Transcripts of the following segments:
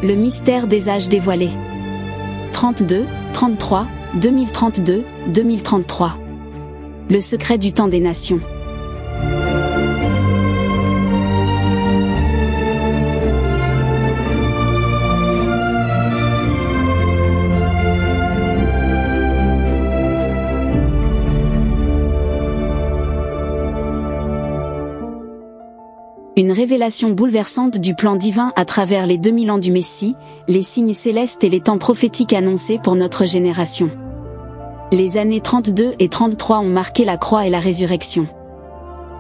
Le mystère des âges dévoilés. 32, 33, 2032, 2033. Le secret du temps des nations. Une révélation bouleversante du plan divin à travers les 2000 ans du Messie, les signes célestes et les temps prophétiques annoncés pour notre génération. Les années 32 et 33 ont marqué la croix et la résurrection.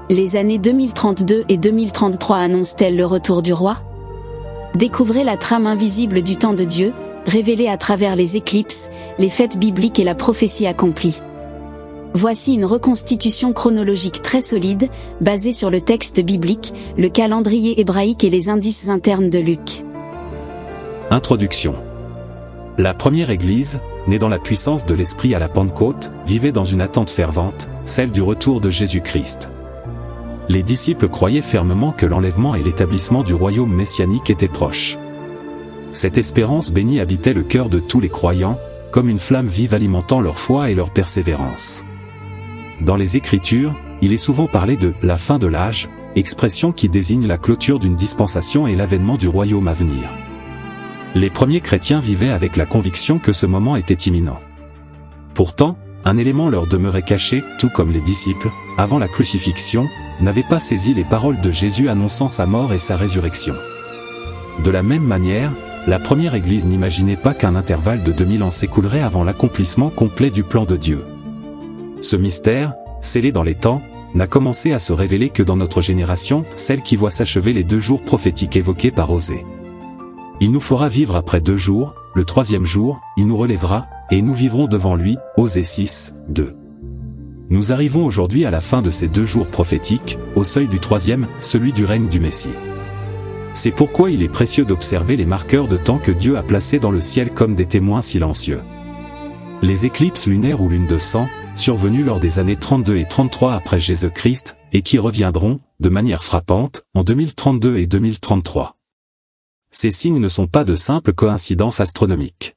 Les années 2032 et 2033 annoncent-elles le retour du roi? Découvrez la trame invisible du temps de Dieu, révélée à travers les éclipses, les fêtes bibliques et la prophétie accomplie. Voici une reconstitution chronologique très solide, basée sur le texte biblique, le calendrier hébraïque et les indices internes de Luc. Introduction. La première Église, née dans la puissance de l'Esprit à la Pentecôte, vivait dans une attente fervente, celle du retour de Jésus-Christ. Les disciples croyaient fermement que l'enlèvement et l'établissement du royaume messianique étaient proches. Cette espérance bénie habitait le cœur de tous les croyants, comme une flamme vive alimentant leur foi et leur persévérance. Dans les Écritures, il est souvent parlé de « la fin de l'âge », expression qui désigne la clôture d'une dispensation et l'avènement du royaume à venir. Les premiers chrétiens vivaient avec la conviction que ce moment était imminent. Pourtant, un élément leur demeurait caché, tout comme les disciples, avant la crucifixion, n'avaient pas saisi les paroles de Jésus annonçant sa mort et sa résurrection. De la même manière, la première Église n'imaginait pas qu'un intervalle de 2000 ans s'écoulerait avant l'accomplissement complet du plan de Dieu. Ce mystère, scellé dans les temps, n'a commencé à se révéler que dans notre génération, celle qui voit s'achever les 2 jours prophétiques évoqués par Osée. Il nous fera vivre après 2 jours, le 3e jour, il nous relèvera, et nous vivrons devant lui, Osée 6, 2. Nous arrivons aujourd'hui à la fin de ces 2 jours prophétiques, au seuil du 3e, celui du règne du Messie. C'est pourquoi il est précieux d'observer les marqueurs de temps que Dieu a placés dans le ciel comme des témoins silencieux. Les éclipses lunaires ou lunes de sang, survenues lors des années 32 et 33 après Jésus-Christ, et qui reviendront, de manière frappante, en 2032 et 2033. Ces signes ne sont pas de simples coïncidences astronomiques.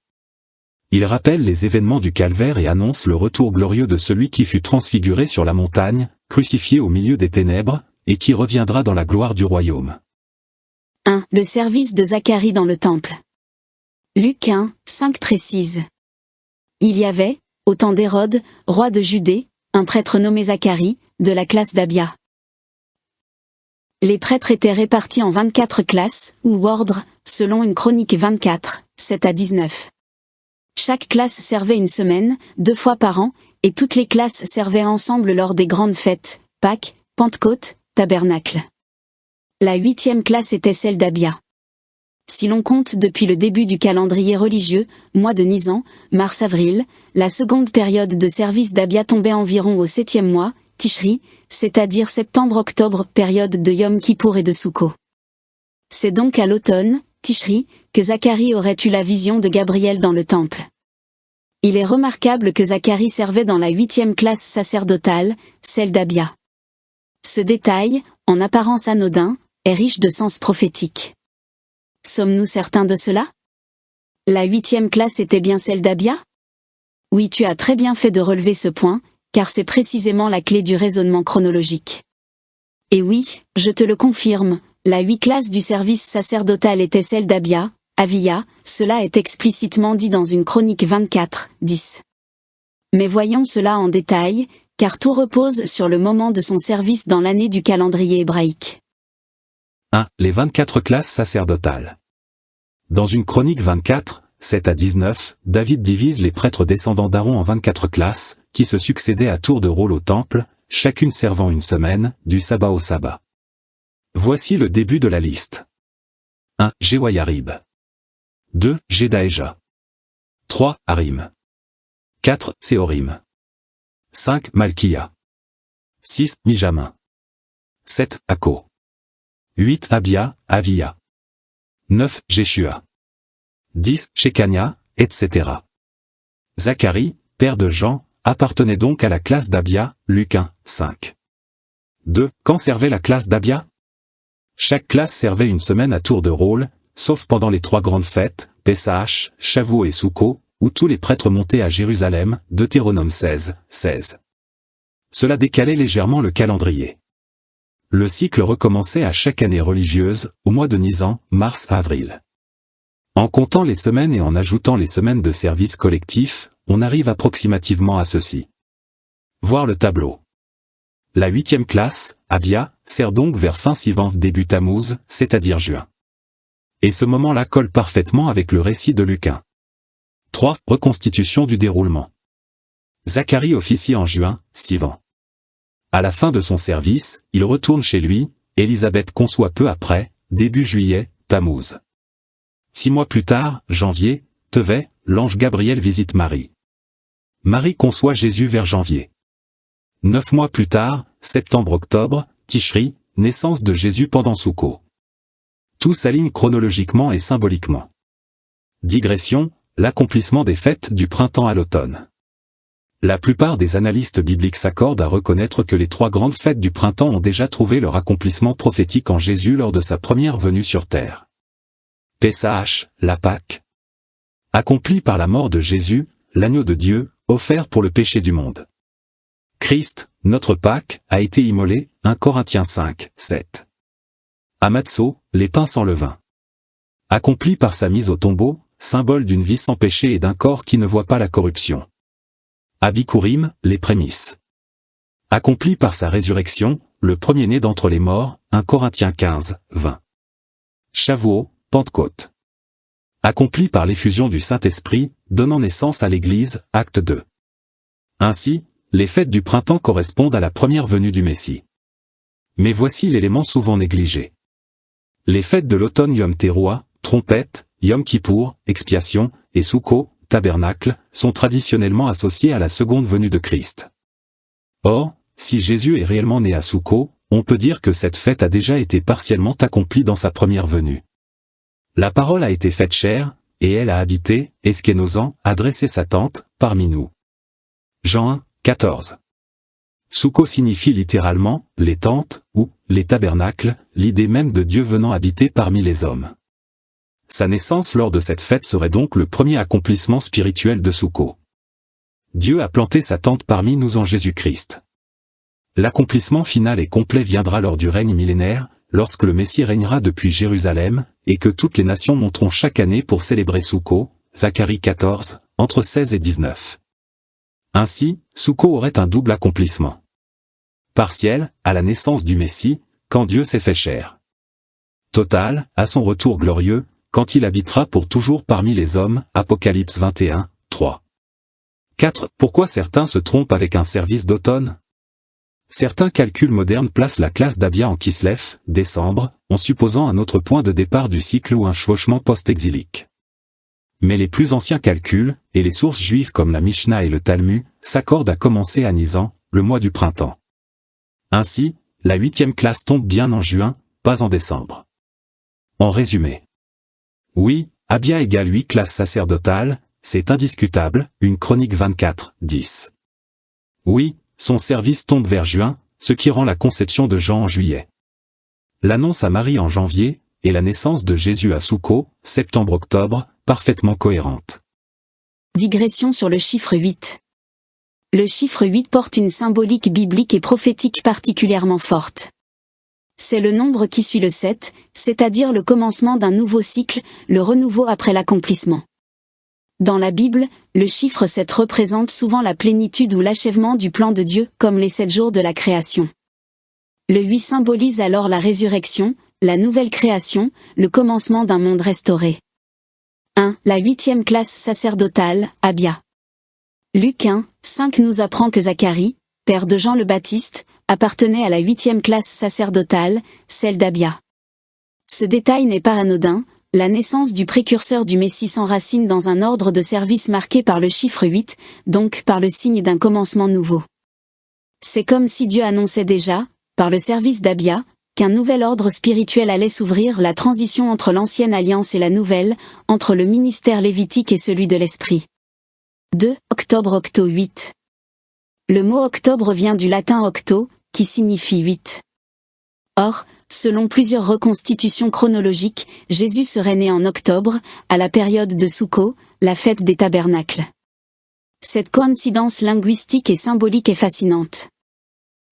Ils rappellent les événements du calvaire et annoncent le retour glorieux de celui qui fut transfiguré sur la montagne, crucifié au milieu des ténèbres, et qui reviendra dans la gloire du royaume. 1. Le service de Zacharie dans le temple. Luc 1, 5 précise. Il y avait, au temps d'Hérode, roi de Judée, un prêtre nommé Zacharie, de la classe d'Abia. Les prêtres étaient répartis en 24 classes, ou ordres, selon une chronique 24, 7 à 19. Chaque classe servait une semaine, 2 fois par an, et toutes les classes servaient ensemble lors des grandes fêtes, Pâques, Pentecôte, Tabernacle. La 8e classe était celle d'Abia. Si l'on compte depuis le début du calendrier religieux, mois de Nisan, mars-avril, la seconde période de service d'Abia tombait environ au 7e mois, Tishri, c'est-à-dire septembre-octobre, période de Yom Kippour et de Soukot. C'est donc à l'automne, Tishri, que Zacharie aurait eu la vision de Gabriel dans le temple. Il est remarquable que Zacharie servait dans la 8e classe sacerdotale, celle d'Abia. Ce détail, en apparence anodin, est riche de sens prophétique. Sommes-nous certains de cela? La 8e classe était bien celle d'Abia? Oui, tu as très bien fait de relever ce point, car c'est précisément la clé du raisonnement chronologique. Et oui, je te le confirme, la 8 classes du service sacerdotal était celle d'Abia, Avia, cela est explicitement dit dans une chronique 24, 10. Mais voyons cela en détail, car tout repose sur le moment de son service dans l'année du calendrier hébraïque. 1. Les 24 classes sacerdotales. Dans une chronique 24, 7 à 19, David divise les prêtres descendants d'Aaron en 24 classes, qui se succédaient à tour de rôle au temple, chacune servant une semaine, du sabbat au sabbat. Voici le début de la liste. 1. Jehoiarib. 2. Jedaéja. 3. Harim. 4. Séhorim. 5. Malkia. 6. Mijamin. 7. Ako. 8. Abia, Avia. 9. Jéshua. 10. Shekania, etc. Zacharie, père de Jean, appartenait donc à la classe d'Abia, Luc 1, 5. 2. Quand servait la classe d'Abia? Chaque classe servait une semaine à tour de rôle, sauf pendant les 3 grandes fêtes, Pessah, Shavuot et Soukkot, où tous les prêtres montaient à Jérusalem, Deutéronome 16, 16. Cela décalait légèrement le calendrier. Le cycle recommençait à chaque année religieuse, au mois de Nisan, mars à avril. En comptant les semaines et en ajoutant les semaines de service collectif, on arrive approximativement à ceci. Voir le tableau. La 8e classe, Abia, sert donc vers fin Sivan début Tammuz, c'est-à-dire juin. Et ce moment-là colle parfaitement avec le récit de Luc 1. 3. Reconstitution du déroulement. Zacharie officie en juin, Sivan. À la fin de son service, il retourne chez lui, Élisabeth conçoit peu après, début juillet, Tammuz. 6 mois plus tard, janvier, Tevet, l'ange Gabriel visite Marie. Marie conçoit Jésus vers janvier. 9 mois plus tard, septembre-octobre, Tishri, naissance de Jésus pendant Soukkot. Tout s'aligne chronologiquement et symboliquement. Digression, l'accomplissement des fêtes du printemps à l'automne. La plupart des analystes bibliques s'accordent à reconnaître que les 3 grandes fêtes du printemps ont déjà trouvé leur accomplissement prophétique en Jésus lors de sa première venue sur terre. Pessah, la Pâque. Accomplie par la mort de Jésus, l'agneau de Dieu, offert pour le péché du monde. Christ, notre Pâque, a été immolé, 1 Corinthiens 5, 7. Amatso, les pains sans levain. Accompli par sa mise au tombeau, symbole d'une vie sans péché et d'un corps qui ne voit pas la corruption. Abikurim, les prémices. Accompli par sa résurrection, le premier-né d'entre les morts, 1 Corinthiens 15, 20. Shavuot, Pentecôte. Accompli par l'effusion du Saint-Esprit, donnant naissance à l'Église, acte 2. Ainsi, les fêtes du printemps correspondent à la première venue du Messie. Mais voici l'élément souvent négligé. Les fêtes de l'automne Yom Teruah, trompette, Yom Kippour, expiation, et Soukkot, tabernacle, sont traditionnellement associées à la seconde venue de Christ. Or, si Jésus est réellement né à Soukkot, on peut dire que cette fête a déjà été partiellement accomplie dans sa première venue. La parole a été faite chair, et elle a habité, eskénosant, a dressé sa tente, parmi nous. Jean 1, 14. Soukkot signifie littéralement, les tentes, ou, les tabernacles, l'idée même de Dieu venant habiter parmi les hommes. Sa naissance lors de cette fête serait donc le premier accomplissement spirituel de Soukkot. Dieu a planté sa tente parmi nous en Jésus-Christ. L'accomplissement final et complet viendra lors du règne millénaire, lorsque le Messie régnera depuis Jérusalem, et que toutes les nations monteront chaque année pour célébrer Soukkot, Zacharie 14, entre 16 et 19. Ainsi, Soukkot aurait un double accomplissement. Partiel, à la naissance du Messie, quand Dieu s'est fait chair. Total, à son retour glorieux, quand il habitera pour toujours parmi les hommes, Apocalypse 21, 3. 4. Pourquoi certains se trompent avec un service d'automne? Certains calculs modernes placent la classe d'Abia en Kislev, décembre, en supposant un autre point de départ du cycle ou un chevauchement post-exilique. Mais les plus anciens calculs, et les sources juives comme la Mishnah et le Talmud, s'accordent à commencer à Nisan, le mois du printemps. Ainsi, la 8e classe tombe bien en juin, pas en décembre. En résumé. Oui, Abia égale 8 classes sacerdotales, c'est indiscutable, une chronique 24, 10. Oui, son service tombe vers juin, ce qui rend la conception de Jean en juillet. L'annonce à Marie en janvier, et la naissance de Jésus à Soukkot, septembre-octobre, parfaitement cohérente. Digression sur le chiffre 8. Le chiffre 8 porte une symbolique biblique et prophétique particulièrement forte. C'est le nombre qui suit le 7, c'est-à-dire le commencement d'un nouveau cycle, le renouveau après l'accomplissement. Dans la Bible, le chiffre 7 représente souvent la plénitude ou l'achèvement du plan de Dieu, comme les 7 jours de la création. Le 8 symbolise alors la résurrection, la nouvelle création, le commencement d'un monde restauré. 1. La 8e classe sacerdotale, Abia. Luc 1, 5 nous apprend que Zacharie, père de Jean le Baptiste, appartenait à la 8e classe sacerdotale, celle d'Abia. Ce détail n'est pas anodin, la naissance du précurseur du Messie s'enracine dans un ordre de service marqué par le chiffre 8, donc par le signe d'un commencement nouveau. C'est comme si Dieu annonçait déjà, par le service d'Abia, qu'un nouvel ordre spirituel allait s'ouvrir, la transition entre l'ancienne alliance et la nouvelle, entre le ministère lévitique et celui de l'Esprit. 2. Octobre octo 8. Le mot octobre vient du latin octo, qui signifie 8. Or, selon plusieurs reconstitutions chronologiques, Jésus serait né en octobre, à la période de Soukhot, la fête des tabernacles. Cette coïncidence linguistique et symbolique est fascinante.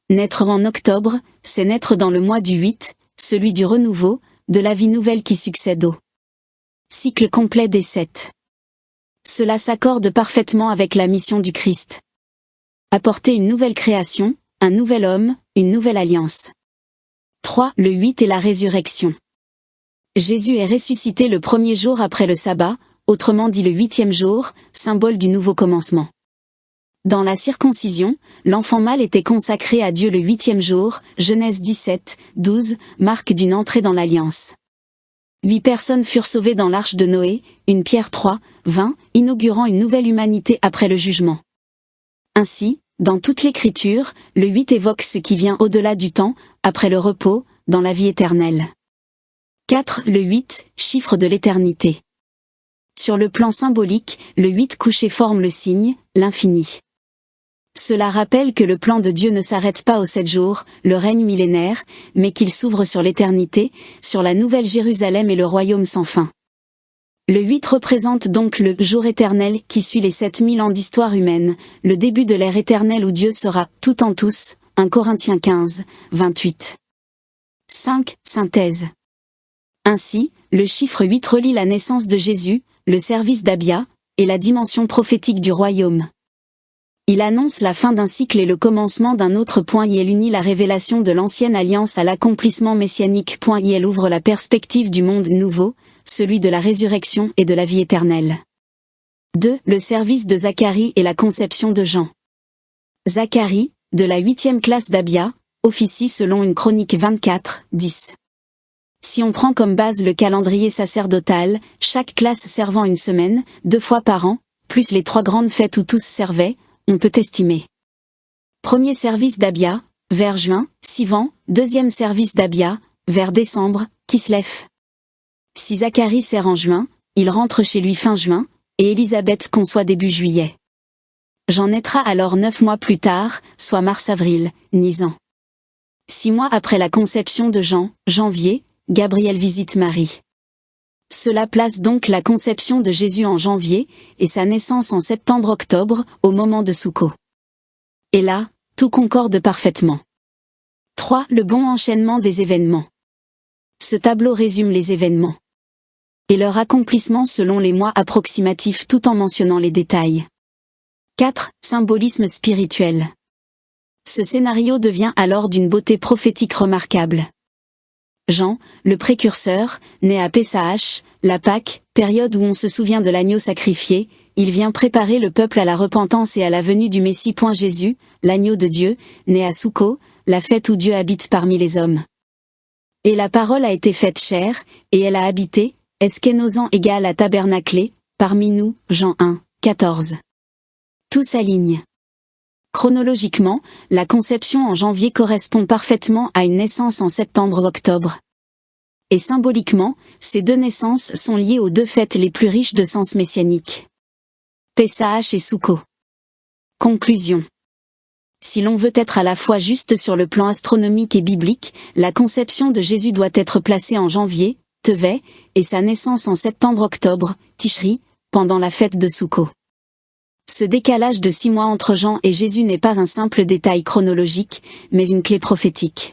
Naître en octobre, c'est naître dans le mois du 8, celui du renouveau, de la vie nouvelle qui succède au cycle complet des 7. Cela s'accorde parfaitement avec la mission du Christ. Apporter une nouvelle création, un nouvel homme, une nouvelle alliance. 3. Le 8 et la résurrection. Jésus est ressuscité le premier jour après le sabbat, autrement dit le 8e jour, symbole du nouveau commencement. Dans la circoncision, l'enfant mâle était consacré à Dieu le 8e jour, Genèse 17, 12, marque d'une entrée dans l'alliance. 8 personnes furent sauvées dans l'arche de Noé, 1 Pierre 3, 20, inaugurant une nouvelle humanité après le jugement. Ainsi, dans toute l'Écriture, le 8 évoque ce qui vient au-delà du temps, après le repos, dans la vie éternelle. 4. Le 8, chiffre de l'éternité. Sur le plan symbolique, le 8 couché forme le signe, l'infini. Cela rappelle que le plan de Dieu ne s'arrête pas aux 7 jours, le règne millénaire, mais qu'il s'ouvre sur l'éternité, sur la nouvelle Jérusalem et le royaume sans fin. Le 8 représente donc le jour éternel qui suit les 7000 ans d'histoire humaine, le début de l'ère éternelle où Dieu sera tout en tous, 1 Corinthiens 15, 28. 5. Synthèse. Ainsi, le chiffre 8 relie la naissance de Jésus, le service d'Abia, et la dimension prophétique du royaume. Il annonce la fin d'un cycle et le commencement d'un autre. Il unit la révélation de l'ancienne alliance à l'accomplissement messianique. Il ouvre la perspective du monde nouveau, celui de la résurrection et de la vie éternelle. 2. Le service de Zacharie et la conception de Jean. Zacharie, de la 8e classe d'Abia, officie selon une chronique 24, 10. Si on prend comme base le calendrier sacerdotal, chaque classe servant une semaine, 2 fois par an, plus les 3 grandes fêtes où tous servaient, on peut estimer. Premier service d'Abia, vers juin, Sivan, deuxième service d'Abia, vers décembre, Kislev. Si Zacharie sert en juin, il rentre chez lui fin juin, et Élisabeth conçoit début juillet. Jean naîtra alors 9 mois plus tard, soit mars-avril, Nisan. 6 mois après la conception de Jean, janvier, Gabriel visite Marie. Cela place donc la conception de Jésus en janvier, et sa naissance en septembre-octobre, au moment de Soukhot. Et là, tout concorde parfaitement. 3. Le bon enchaînement des événements. Ce tableau résume les événements et leur accomplissement selon les mois approximatifs tout en mentionnant les détails. 4. Symbolisme spirituel. Ce scénario devient alors d'une beauté prophétique remarquable. Jean, le précurseur, né à Pessah, la Pâque, période où on se souvient de l'agneau sacrifié, il vient préparer le peuple à la repentance et à la venue du Messie. Jésus, l'agneau de Dieu, né à Soukhot, la fête où Dieu habite parmi les hommes. Et la parole a été faite chair, et elle a habité, eskénosan égale à tabernaclé, parmi nous, Jean 1, 14. Tout s'aligne. Chronologiquement, la conception en janvier correspond parfaitement à une naissance en septembre-octobre. Et symboliquement, ces 2 naissances sont liées aux 2 fêtes les plus riches de sens messianique. Pessah et Soukhot. Conclusion. Si l'on veut être à la fois juste sur le plan astronomique et biblique, la conception de Jésus doit être placée en janvier, Tevet, et sa naissance en septembre-octobre, Tishri, pendant la fête de Soukhot. Ce décalage de 6 mois entre Jean et Jésus n'est pas un simple détail chronologique, mais une clé prophétique.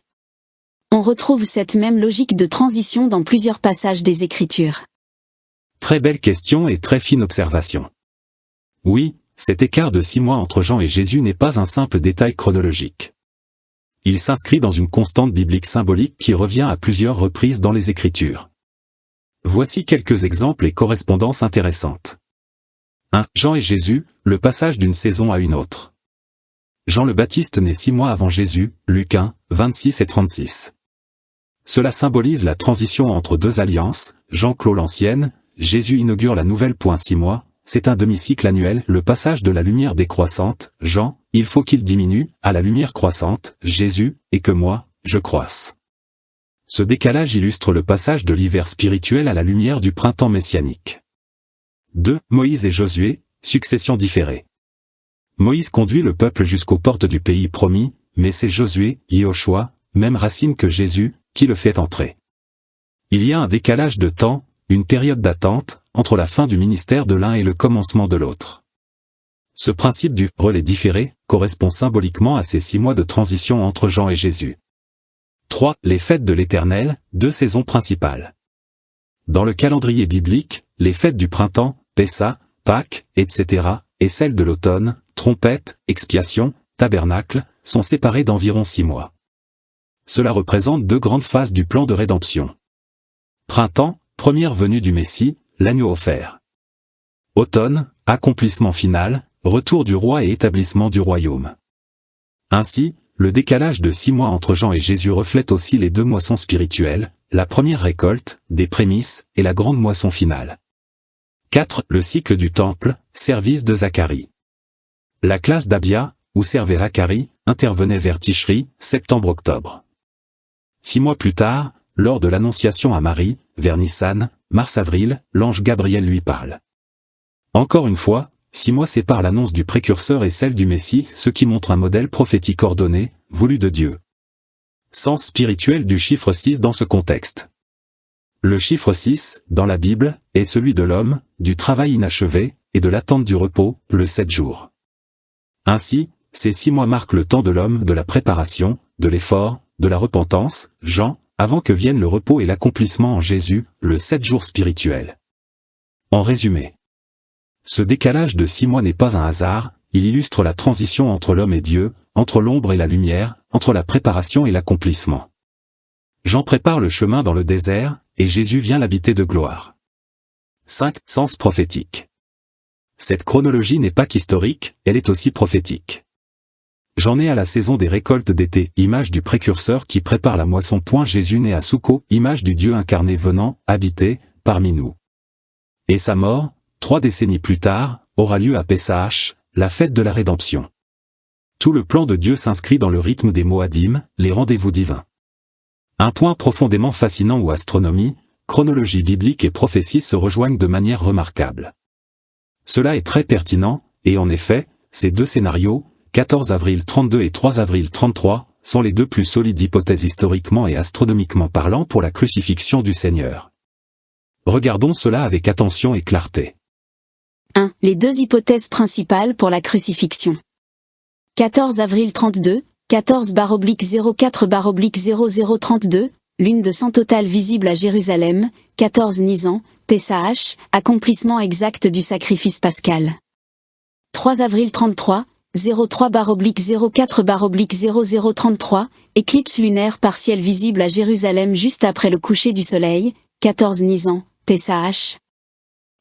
On retrouve cette même logique de transition dans plusieurs passages des Écritures. Très belle question et très fine observation. Oui, cet écart de 6 mois entre Jean et Jésus n'est pas un simple détail chronologique. Il s'inscrit dans une constante biblique symbolique qui revient à plusieurs reprises dans les Écritures. Voici quelques exemples et correspondances intéressantes. 1. Jean et Jésus, le passage d'une saison à une autre. Jean le Baptiste naît 6 mois avant Jésus, Luc 1, 26 et 36. Cela symbolise la transition entre 2 alliances, Jean clôt l'ancienne, Jésus inaugure la nouvelle. 6 mois, c'est un demi-cycle annuel, le passage de la lumière décroissante, Jean, il faut qu'il diminue, à la lumière croissante, Jésus, et que moi, je croisse. Ce décalage illustre le passage de l'hiver spirituel à la lumière du printemps messianique. 2. Moïse et Josué, succession différée. Moïse conduit le peuple jusqu'aux portes du pays promis, mais c'est Josué, Yehoshua, même racine que Jésus, qui le fait entrer. Il y a un décalage de temps, une période d'attente, entre la fin du ministère de l'un et le commencement de l'autre. Ce principe du relais différé correspond symboliquement à ces 6 mois de transition entre Jean et Jésus. 3. Les fêtes de l'Éternel, 2 saisons principales. Dans le calendrier biblique, les fêtes du printemps, Pessa, Pâques, etc., et celles de l'automne, trompette, expiation, tabernacle, sont séparées d'environ 6 mois. Cela représente 2 grandes phases du plan de rédemption. Printemps, première venue du Messie, l'agneau offert. Automne, accomplissement final, retour du roi et établissement du royaume. Ainsi, le décalage de 6 mois entre Jean et Jésus reflète aussi les 2 moissons spirituelles, la première récolte, des prémices, et la grande moisson finale. 4. Le cycle du temple, service de Zacharie. La classe d'Abia, où servait Zacharie, intervenait vers Tishri, septembre-octobre. 6 mois plus tard, lors de l'annonciation à Marie, vers Nissan, mars-avril, l'ange Gabriel lui parle. Encore une fois, 6 mois séparent l'annonce du précurseur et celle du Messie, ce qui montre un modèle prophétique ordonné, voulu de Dieu. Sens spirituel du chiffre 6 dans ce contexte. Le chiffre 6, dans la Bible, est celui de l'homme, du travail inachevé, et de l'attente du repos, le 7 jours. Ainsi, ces 6 mois marquent le temps de l'homme, de la préparation, de l'effort, de la repentance, Jean, avant que vienne le repos et l'accomplissement en Jésus, le 7 jours spirituel. En résumé, ce décalage de 6 mois n'est pas un hasard, il illustre la transition entre l'homme et Dieu, entre l'ombre et la lumière, entre la préparation et l'accomplissement. Jean prépare le chemin dans le désert, et Jésus vient l'habiter de gloire. 5. Sens prophétique. Cette chronologie n'est pas qu'historique, elle est aussi prophétique. J'en ai à la saison des récoltes d'été, image du précurseur qui prépare la moisson. Jésus né à Souko, image du Dieu incarné venant, habiter, parmi nous. Et sa mort, 3 décennies plus tard, aura lieu à Pessah, la fête de la rédemption. Tout le plan de Dieu s'inscrit dans le rythme des Moadim, les rendez-vous divins. Un point profondément fascinant où astronomie, chronologie biblique et prophétie se rejoignent de manière remarquable. Cela est très pertinent, et en effet, ces 2 scénarios, 14 avril 32 et 3 avril 33, sont les 2 plus solides hypothèses historiquement et astronomiquement parlant pour la crucifixion du Seigneur. Regardons cela avec attention et clarté. 1. Les 2 hypothèses principales pour la crucifixion. 14 avril 32, 14/04/0032, lune de sang totale visible à Jérusalem, 14 Nisan, Pessah, accomplissement exact du sacrifice pascal. 3 avril 33, 03/04/0033, éclipse lunaire partielle visible à Jérusalem juste après le coucher du soleil, 14 Nisan, Pessah.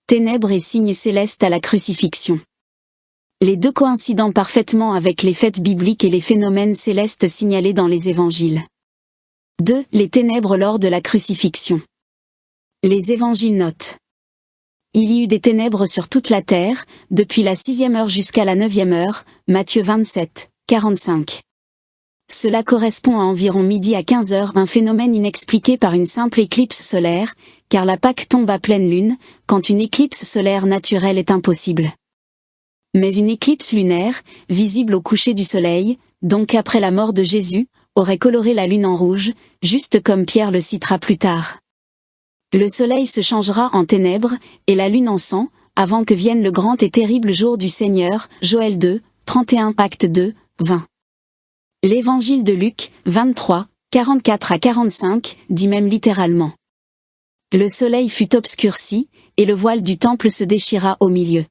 Ténèbres et signes célestes à la crucifixion. Les 2 coïncidant parfaitement avec les fêtes bibliques et les phénomènes célestes signalés dans les évangiles. 2. Les ténèbres lors de la crucifixion. Les évangiles notent. Il y eut des ténèbres sur toute la terre, depuis la 6e heure jusqu'à la 9e heure, Matthieu 27, 45. Cela correspond à environ midi à 15 heures, un phénomène inexpliqué par une simple éclipse solaire, car la Pâque tombe à pleine lune, quand une éclipse solaire naturelle est impossible. Mais une éclipse lunaire, visible au coucher du soleil, donc après la mort de Jésus, aurait coloré la lune en rouge, juste comme Pierre le citera plus tard. Le soleil se changera en ténèbres, et la lune en sang, avant que vienne le grand et terrible jour du Seigneur, Joël 2, 31 Acte 2, 20. L'évangile de Luc, 23, 44 à 45, dit même littéralement. Le soleil fut obscurci, et le voile du temple se déchira au milieu.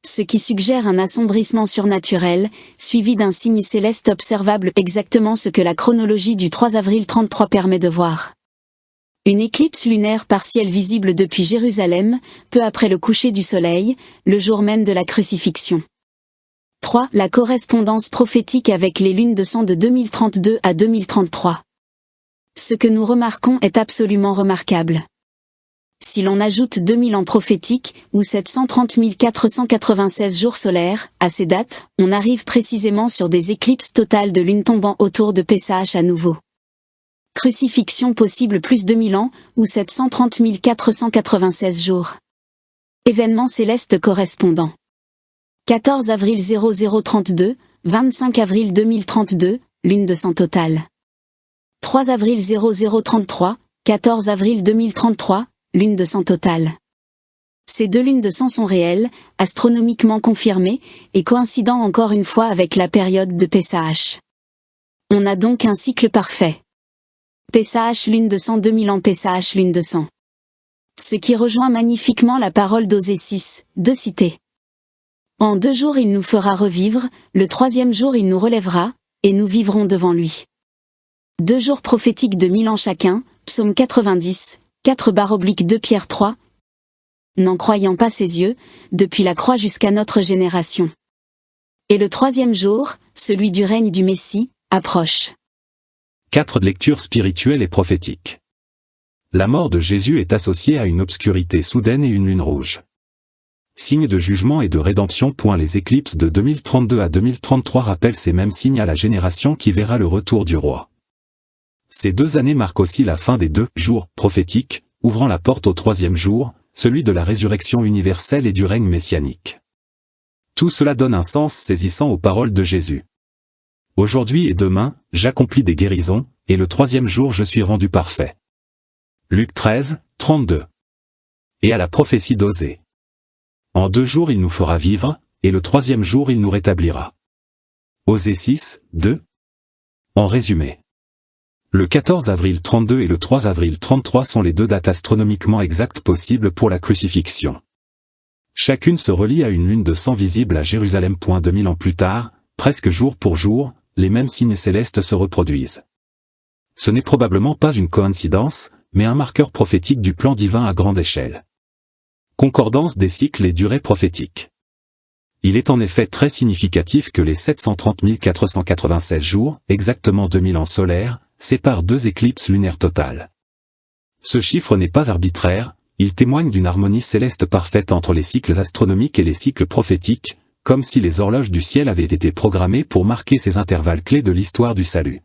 Ce qui suggère un assombrissement surnaturel, suivi d'un signe céleste observable, exactement ce que la chronologie du 3 avril 33 permet de voir. Une éclipse lunaire partielle visible depuis Jérusalem, peu après le coucher du soleil, le jour même de la crucifixion. 3. La correspondance prophétique avec les lunes de sang de 2032 à 2033. Ce que nous remarquons est absolument remarquable. Si l'on ajoute 2000 ans prophétiques, ou 730 496 jours solaires, à ces dates, on arrive précisément sur des éclipses totales de lune tombant autour de Pessah à nouveau. Crucifixion possible plus 2000 ans, ou 730 496 jours. Événements célestes correspondants. 14 avril 0032, 25 avril 2032, lune de sang totale. 3 avril 0033, 14 avril 2033, lune de sang totale. Ces deux lunes de sang sont réelles, astronomiquement confirmées, et coïncidant encore une fois avec la période de Pessah. On a donc un cycle parfait. Pessah lune de sang 2000 ans Pessah lune de sang. Ce qui rejoint magnifiquement la parole d'Osée 6, de citer. En 2 jours il nous fera revivre, le 3e jour il nous relèvera, et nous vivrons devant lui. 2 jours prophétiques de 1000 ans chacun, psaume 90, 4/2 Pierre 3. N'en croyant pas ses yeux, depuis la croix jusqu'à notre génération. Et le 3e jour, celui du règne du Messie, approche. 4 lectures spirituelles et prophétiques. La mort de Jésus est associée à une obscurité soudaine et une lune rouge. Signe de jugement et de rédemption. Les éclipses de 2032 à 2033 rappellent ces mêmes signes à la génération qui verra le retour du roi. Ces 2 années marquent aussi la fin des 2 jours prophétiques, ouvrant la porte au 3e jour, celui de la résurrection universelle et du règne messianique. Tout cela donne un sens saisissant aux paroles de Jésus. Aujourd'hui et demain, j'accomplis des guérisons, et le 3e jour je suis rendu parfait. Luc 13, 32. Et à la prophétie d'Osée. En 2 jours il nous fera vivre, et le 3e jour il nous rétablira. Osée 6, 2. En résumé. Le 14 avril 32 et le 3 avril 33 sont les 2 dates astronomiquement exactes possibles pour la crucifixion. Chacune se relie à une lune de sang visible à Jérusalem. 2000 ans plus tard, presque jour pour jour, les mêmes signes célestes se reproduisent. Ce n'est probablement pas une coïncidence, mais un marqueur prophétique du plan divin à grande échelle. Concordance des cycles et durées prophétiques. Il est en effet très significatif que les 730 496 jours, exactement 2000 ans solaires, séparent 2 éclipses lunaires totales. Ce chiffre n'est pas arbitraire, il témoigne d'une harmonie céleste parfaite entre les cycles astronomiques et les cycles prophétiques, comme si les horloges du ciel avaient été programmées pour marquer ces intervalles clés de l'histoire du salut.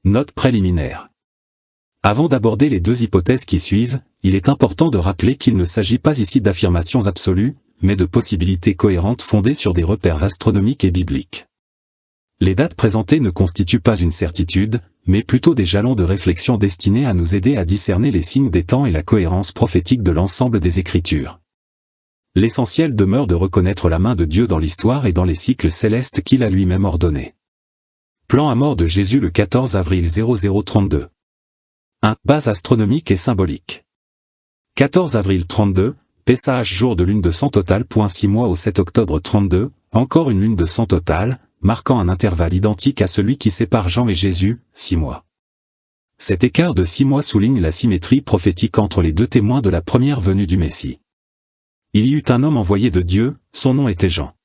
Note préliminaire. Avant d'aborder les 2 hypothèses qui suivent, il est important de rappeler qu'il ne s'agit pas ici d'affirmations absolues, mais de possibilités cohérentes fondées sur des repères astronomiques et bibliques. Les dates présentées ne constituent pas une certitude, mais plutôt des jalons de réflexion destinés à nous aider à discerner les signes des temps et la cohérence prophétique de l'ensemble des Écritures. L'essentiel demeure de reconnaître la main de Dieu dans l'histoire et dans les cycles célestes qu'il a lui-même ordonnés. Plan à mort de Jésus le 14 avril 0032. 1. Base astronomique et symbolique. 14 avril 32, Pessah jour de lune de sang totale. 6 mois au 7 octobre 32, encore une lune de sang totale, marquant un intervalle identique à celui qui sépare Jean et Jésus, 6 mois. Cet écart de 6 mois souligne la symétrie prophétique entre les 2 témoins de la première venue du Messie. Il y eut un homme envoyé de Dieu, son nom était Jean.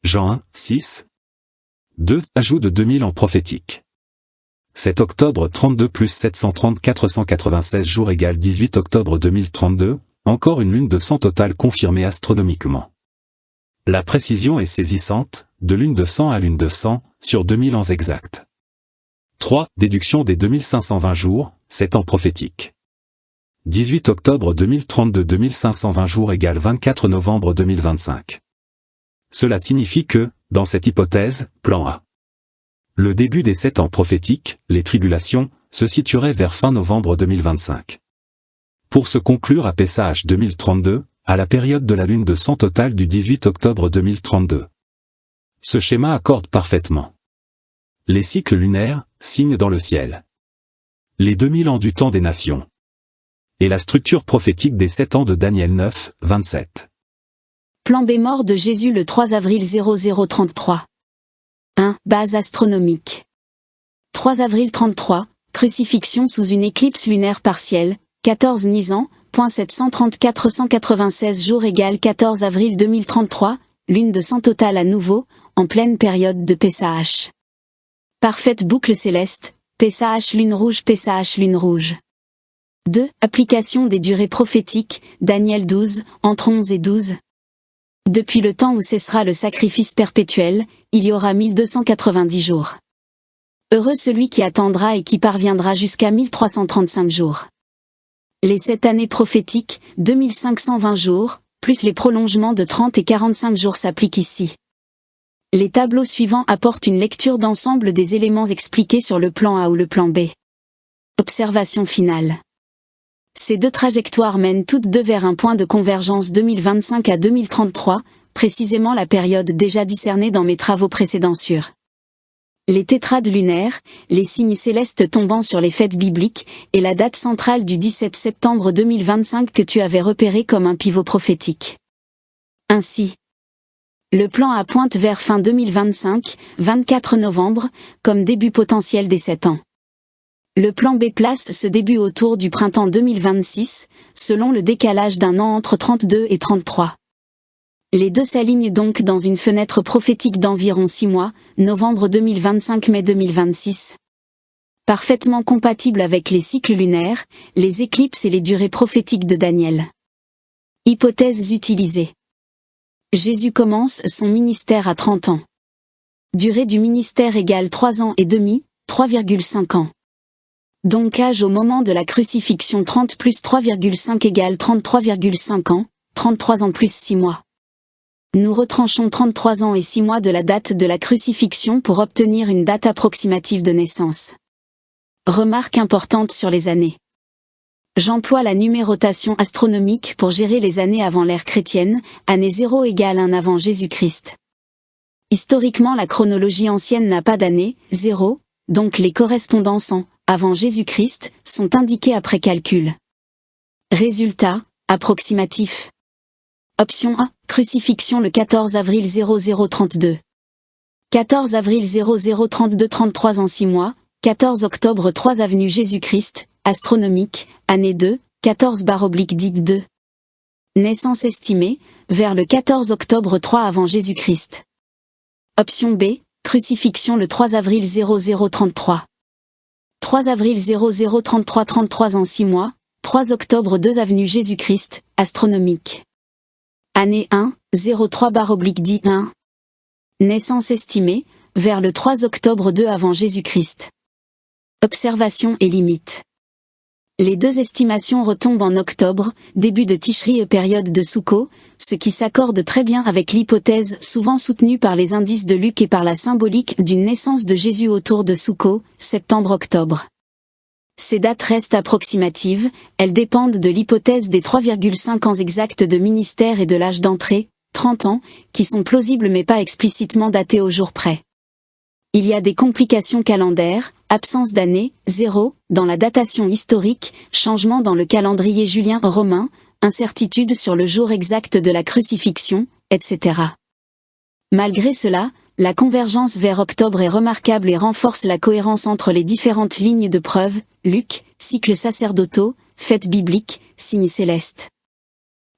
Jean 1, 6. 2. Ajout de 2000 ans prophétique. 7 octobre 32 plus 730 496 jours égale 18 octobre 2032, encore une lune de sang totale confirmée astronomiquement. La précision est saisissante, de lune de sang à lune de sang, sur 2000 ans exacts. 3. Déduction des 2520 jours, 7 ans prophétiques. 18 octobre 2032 2520 jours égale 24 novembre 2025. Cela signifie que, dans cette hypothèse, plan A. Le début des 7 ans prophétiques, les tribulations, se situerait vers fin novembre 2025. Pour se conclure à Pessah 2032, à la période de la lune de sang totale du 18 octobre 2032. Ce schéma accorde parfaitement. Les cycles lunaires, signes dans le ciel. Les 2000 ans du temps des nations. Et la structure prophétique des 7 ans de Daniel 9, 27. Plan B mort de Jésus le 3 avril 0033. 1. Base astronomique. 3 avril 33, crucifixion sous une éclipse lunaire partielle, 14 Nisan, 730 496 jours égale 14 avril 2033, lune de sang totale à nouveau, en pleine période de Pessah. Parfaite boucle céleste, Pessah lune rouge Pessah lune rouge. 2. Application des durées prophétiques, Daniel 12, entre 11 et 12. Depuis le temps où cessera le sacrifice perpétuel, il y aura 1290 jours. Heureux celui qui attendra et qui parviendra jusqu'à 1335 jours. Les 7 années prophétiques, 2520 jours, plus les prolongements de 30 et 45 jours s'appliquent ici. Les tableaux suivants apportent une lecture d'ensemble des éléments expliqués sur le plan A ou le plan B. Observation finale. Ces deux trajectoires mènent toutes deux vers un point de convergence 2025 à 2033, précisément la période déjà discernée dans mes travaux précédents sur les tétrades lunaires, les signes célestes tombant sur les fêtes bibliques, et la date centrale du 17 septembre 2025 que tu avais repéré comme un pivot prophétique. Ainsi, le plan A pointe vers fin 2025, 24 novembre, comme début potentiel des 7 ans. Le plan B place ce début autour du printemps 2026, selon le décalage d'un an entre 32 et 33. Les deux s'alignent donc dans une fenêtre prophétique d'environ 6 mois, novembre 2025-mai 2026. Parfaitement compatible avec les cycles lunaires, les éclipses et les durées prophétiques de Daniel. Hypothèses utilisées. Jésus commence son ministère à 30 ans. Durée du ministère égale 3 ans et demi, 3,5 ans. Donc âge au moment de la crucifixion 30 plus 3,5 égale 33,5 ans, 33 ans plus 6 mois. Nous retranchons 33 ans et 6 mois de la date de la crucifixion pour obtenir une date approximative de naissance. Remarque importante sur les années. J'emploie la numérotation astronomique pour gérer les années avant l'ère chrétienne, année 0 égale 1 avant Jésus-Christ. Historiquement la chronologie ancienne n'a pas d'année, 0, donc les correspondances en avant Jésus-Christ sont indiquées après calcul. Résultat, approximatif. Option A, crucifixion le 14 avril 0032. 14 avril 0032 33 ans 6 mois, 14 octobre 3 avenue Jésus-Christ, astronomique, année 2, 14/-2. Naissance estimée, vers le 14 octobre 3 avant Jésus-Christ. Option B, crucifixion le 3 avril 0033. 3 avril 0033 33 ans 6 mois, 3 octobre 2 avenue Jésus-Christ, astronomique. Année 1, 03/-1. Naissance estimée, vers le 3 octobre 2 avant Jésus-Christ. Observation et limite. Les deux estimations retombent en octobre, début de Tishri et période de Soukot, ce qui s'accorde très bien avec l'hypothèse souvent soutenue par les indices de Luc et par la symbolique d'une naissance de Jésus autour de Soukot, septembre-octobre. Ces dates restent approximatives, elles dépendent de l'hypothèse des 3,5 ans exacts de ministère et de l'âge d'entrée, 30 ans, qui sont plausibles mais pas explicitement datés au jour près. Il y a des complications calendaires, absence d'année, 0, dans la datation historique, changement dans le calendrier julien romain, incertitude sur le jour exact de la crucifixion, etc. Malgré cela, la convergence vers octobre est remarquable et renforce la cohérence entre les différentes lignes de preuve, Luc, cycles sacerdotaux, fêtes bibliques, signes célestes.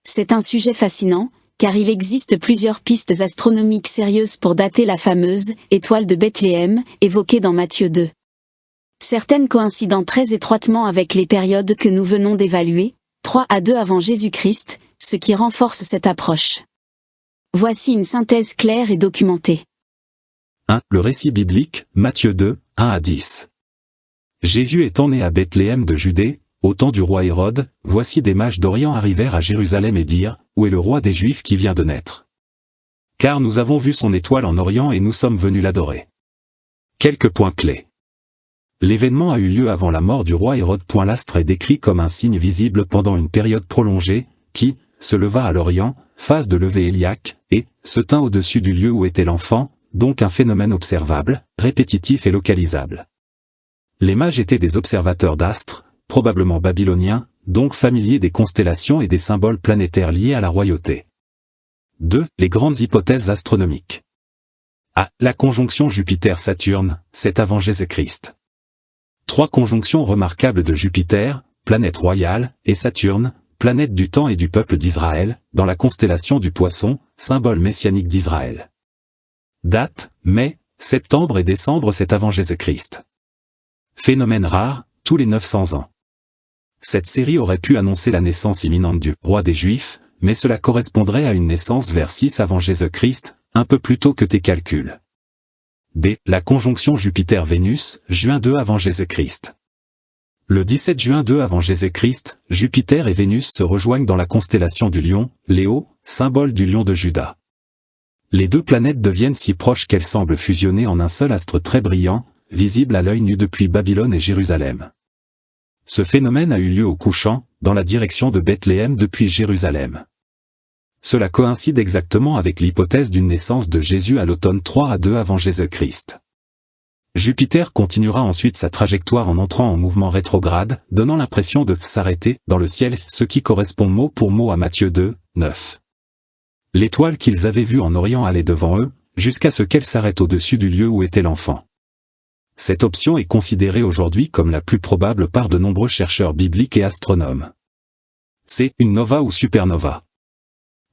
C'est un sujet fascinant, car il existe plusieurs pistes astronomiques sérieuses pour dater la fameuse « étoile de Bethléem » évoquée dans Matthieu 2. Certaines coïncidant très étroitement avec les périodes que nous venons d'évaluer, 3 à 2 avant Jésus-Christ, ce qui renforce cette approche. Voici une synthèse claire et documentée. 1. Le récit biblique, Matthieu 2, 1 à 10. Jésus étant né à Bethléem de Judée, au temps du roi Hérode, voici des mages d'Orient arrivèrent à Jérusalem et dirent, où est le roi des Juifs qui vient de naître? Car nous avons vu son étoile en Orient et nous sommes venus l'adorer. Quelques points clés. L'événement a eu lieu avant la mort du roi Hérode. L'astre est décrit comme un signe visible pendant une période prolongée, qui se leva à l'Orient, phase de levée héliaque, et se tint au-dessus du lieu où était l'enfant, donc un phénomène observable, répétitif et localisable. Les mages étaient des observateurs d'astres, probablement babyloniens, donc familiers des constellations et des symboles planétaires liés à la royauté. 2. Les grandes hypothèses astronomiques. A. La conjonction Jupiter-Saturne, c'est avant Jésus-Christ. 3 conjonctions remarquables de Jupiter, planète royale, et Saturne, planète du temps et du peuple d'Israël, dans la constellation du Poisson, symbole messianique d'Israël. Date, mai, septembre et décembre, c'est avant Jésus-Christ. Phénomène rare, tous les 900 ans. Cette série aurait pu annoncer la naissance imminente du roi des Juifs, mais cela correspondrait à une naissance vers 6 avant Jésus-Christ, un peu plus tôt que tes calculs. B. La conjonction Jupiter-Vénus, juin 2 avant Jésus-Christ. Le 17 juin 2 avant Jésus-Christ, Jupiter et Vénus se rejoignent dans la constellation du Lion, Léo, symbole du lion de Juda. Les deux planètes deviennent si proches qu'elles semblent fusionner en un seul astre très brillant, visible à l'œil nu depuis Babylone et Jérusalem. Ce phénomène a eu lieu au couchant, dans la direction de Bethléem depuis Jérusalem. Cela coïncide exactement avec l'hypothèse d'une naissance de Jésus à l'automne 3 à 2 avant Jésus-Christ. Jupiter continuera ensuite sa trajectoire en entrant en mouvement rétrograde, donnant l'impression de s'arrêter dans le ciel, ce qui correspond mot pour mot à Matthieu 2, 9. L'étoile qu'ils avaient vue en Orient allait devant eux, jusqu'à ce qu'elle s'arrête au-dessus du lieu où était l'enfant. Cette option est considérée aujourd'hui comme la plus probable par de nombreux chercheurs bibliques et astronomes. C'est une nova ou supernova.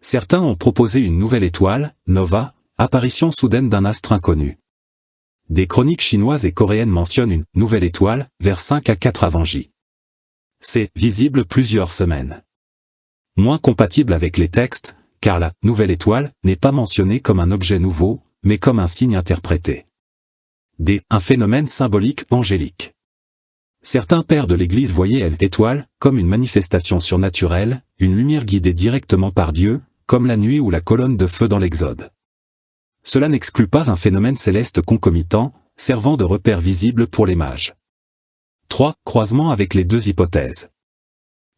Certains ont proposé une nouvelle étoile, nova, apparition soudaine d'un astre inconnu. Des chroniques chinoises et coréennes mentionnent une nouvelle étoile, vers 5 à 4 avant J. C'est visible plusieurs semaines. Moins compatible avec les textes, car la nouvelle étoile n'est pas mentionnée comme un objet nouveau, mais comme un signe interprété. Un phénomène symbolique angélique. Certains pères de l'Église voyaient l'étoile comme une manifestation surnaturelle, une lumière guidée directement par Dieu, comme la nuit ou la colonne de feu dans l'Exode. Cela n'exclut pas un phénomène céleste concomitant, servant de repère visible pour les mages. 3. Croisement avec les deux hypothèses.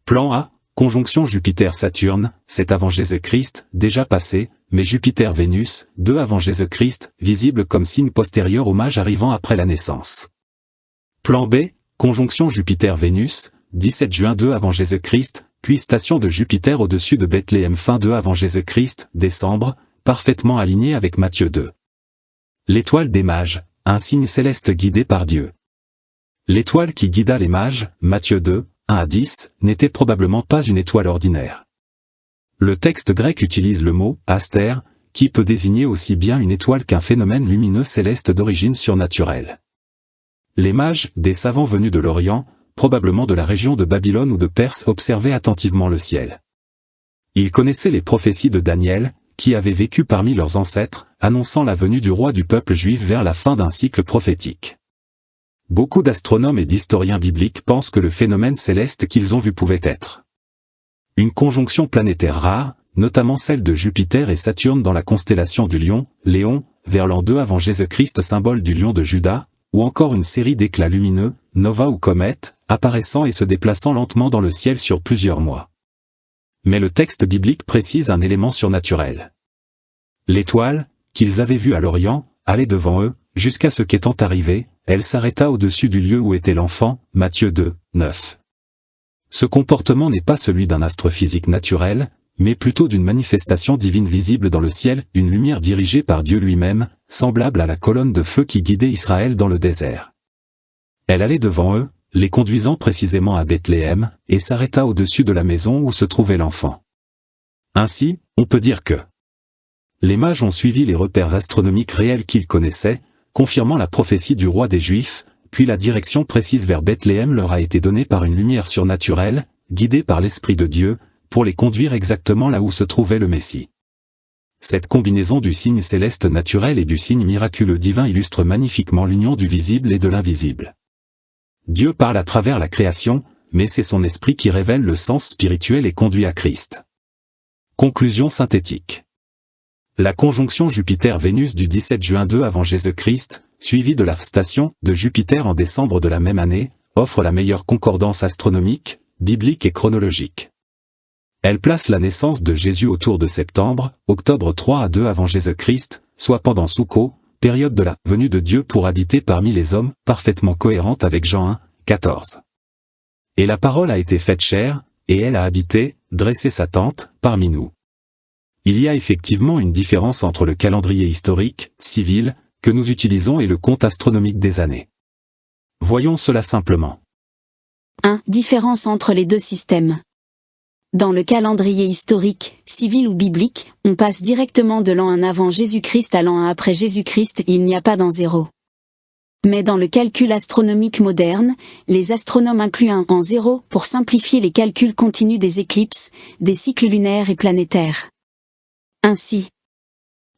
Plan A, conjonction Jupiter-Saturne, c'est avant Jésus-Christ, déjà passé, mais Jupiter-Vénus, 2 avant Jésus-Christ, visible comme signe postérieur aux mages arrivant après la naissance. Plan B, conjonction Jupiter-Vénus, 17 juin 2 avant Jésus-Christ, puis station de Jupiter au-dessus de Bethléem fin 2 avant Jésus-Christ, décembre, parfaitement aligné avec Matthieu 2. L'étoile des mages, un signe céleste guidé par Dieu. L'étoile qui guida les mages, Matthieu 2, 1 à 10, n'était probablement pas une étoile ordinaire. Le texte grec utilise le mot « astère », qui peut désigner aussi bien une étoile qu'un phénomène lumineux céleste d'origine surnaturelle. Les mages, des savants venus de l'Orient, probablement de la région de Babylone ou de Perse, observaient attentivement le ciel. Ils connaissaient les prophéties de Daniel, qui avait vécu parmi leurs ancêtres, annonçant la venue du roi du peuple juif vers la fin d'un cycle prophétique. Beaucoup d'astronomes et d'historiens bibliques pensent que le phénomène céleste qu'ils ont vu pouvait être une conjonction planétaire rare, notamment celle de Jupiter et Saturne dans la constellation du Lion, Léon, vers l'an 2 avant Jésus-Christ, symbole du lion de Juda, ou encore une série d'éclats lumineux, nova ou comètes, apparaissant et se déplaçant lentement dans le ciel sur plusieurs mois. Mais le texte biblique précise un élément surnaturel. L'étoile, qu'ils avaient vue à l'Orient, allait devant eux, jusqu'à ce qu'étant arrivée, elle s'arrêta au-dessus du lieu où était l'enfant, Matthieu 2, 9. Ce comportement n'est pas celui d'un astre physique naturel, mais plutôt d'une manifestation divine visible dans le ciel, une lumière dirigée par Dieu lui-même, semblable à la colonne de feu qui guidait Israël dans le désert. Elle allait devant eux, les conduisant précisément à Bethléem, et s'arrêta au-dessus de la maison où se trouvait l'enfant. Ainsi, on peut dire que les mages ont suivi les repères astronomiques réels qu'ils connaissaient, confirmant la prophétie du roi des Juifs, puis la direction précise vers Bethléem leur a été donnée par une lumière surnaturelle, guidée par l'Esprit de Dieu, pour les conduire exactement là où se trouvait le Messie. Cette combinaison du signe céleste naturel et du signe miraculeux divin illustre magnifiquement l'union du visible et de l'invisible. Dieu parle à travers la création, mais c'est son esprit qui révèle le sens spirituel et conduit à Christ. Conclusion synthétique. La conjonction Jupiter-Vénus du 17 juin 2 avant Jésus-Christ, suivie de la station de Jupiter en décembre de la même année, offre la meilleure concordance astronomique, biblique et chronologique. Elle place la naissance de Jésus autour de septembre, octobre 3 à 2 avant Jésus-Christ, soit pendant Soukhot, période de la venue de Dieu pour habiter parmi les hommes, parfaitement cohérente avec Jean 1, 14. Et la parole a été faite chair, et elle a habité, dressé sa tente, parmi nous. Il y a effectivement une différence entre le calendrier historique, civil, que nous utilisons et le compte astronomique des années. Voyons cela simplement. 1. Différence entre les deux systèmes. Dans le calendrier historique, civil ou biblique, on passe directement de l'an 1 avant Jésus-Christ à l'an 1 après Jésus-Christ, il n'y a pas d'an zéro. Mais dans le calcul astronomique moderne, les astronomes incluent un an zéro pour simplifier les calculs continus des éclipses, des cycles lunaires et planétaires. Ainsi,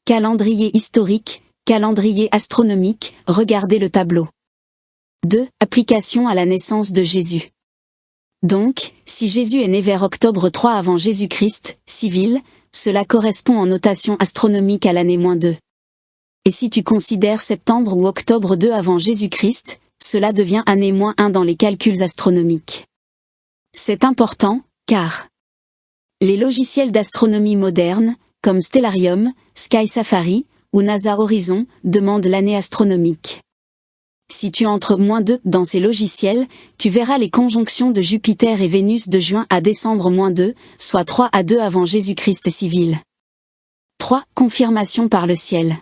calendrier historique, calendrier astronomique, regardez le tableau. 2. Application à la naissance de Jésus. Donc, si Jésus est né vers octobre 3 avant Jésus-Christ, civil, cela correspond en notation astronomique à l'année -2. Et si tu considères septembre ou octobre 2 avant Jésus-Christ, cela devient année -1 dans les calculs astronomiques. C'est important, car les logiciels d'astronomie modernes, comme Stellarium, Sky Safari, ou NASA Horizon, demandent l'année astronomique. Si tu entres -2 dans ces logiciels, tu verras les conjonctions de Jupiter et Vénus de juin à décembre -2, soit 3 à 2 avant Jésus-Christ civil. 3. Confirmation par le ciel.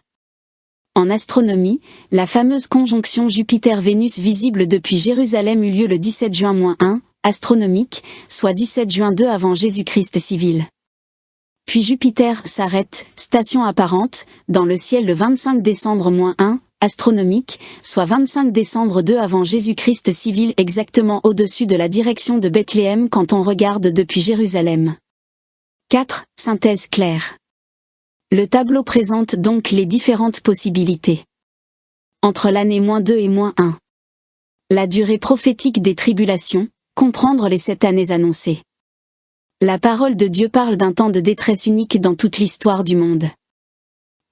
En astronomie, la fameuse conjonction Jupiter-Vénus visible depuis Jérusalem eut lieu le 17 juin -1, astronomique, soit 17 juin 2 avant Jésus-Christ civil. Puis Jupiter s'arrête, station apparente, dans le ciel le 25 décembre -1, astronomique, soit 25 décembre 2 avant Jésus-Christ civil, exactement au-dessus de la direction de Bethléem quand on regarde depuis Jérusalem. 4. Synthèse claire. Le tableau présente donc les différentes possibilités. Entre l'année -2 et -1. La durée prophétique des tribulations, comprendre les 7 années annoncées. La parole de Dieu parle d'un temps de détresse unique dans toute l'histoire du monde.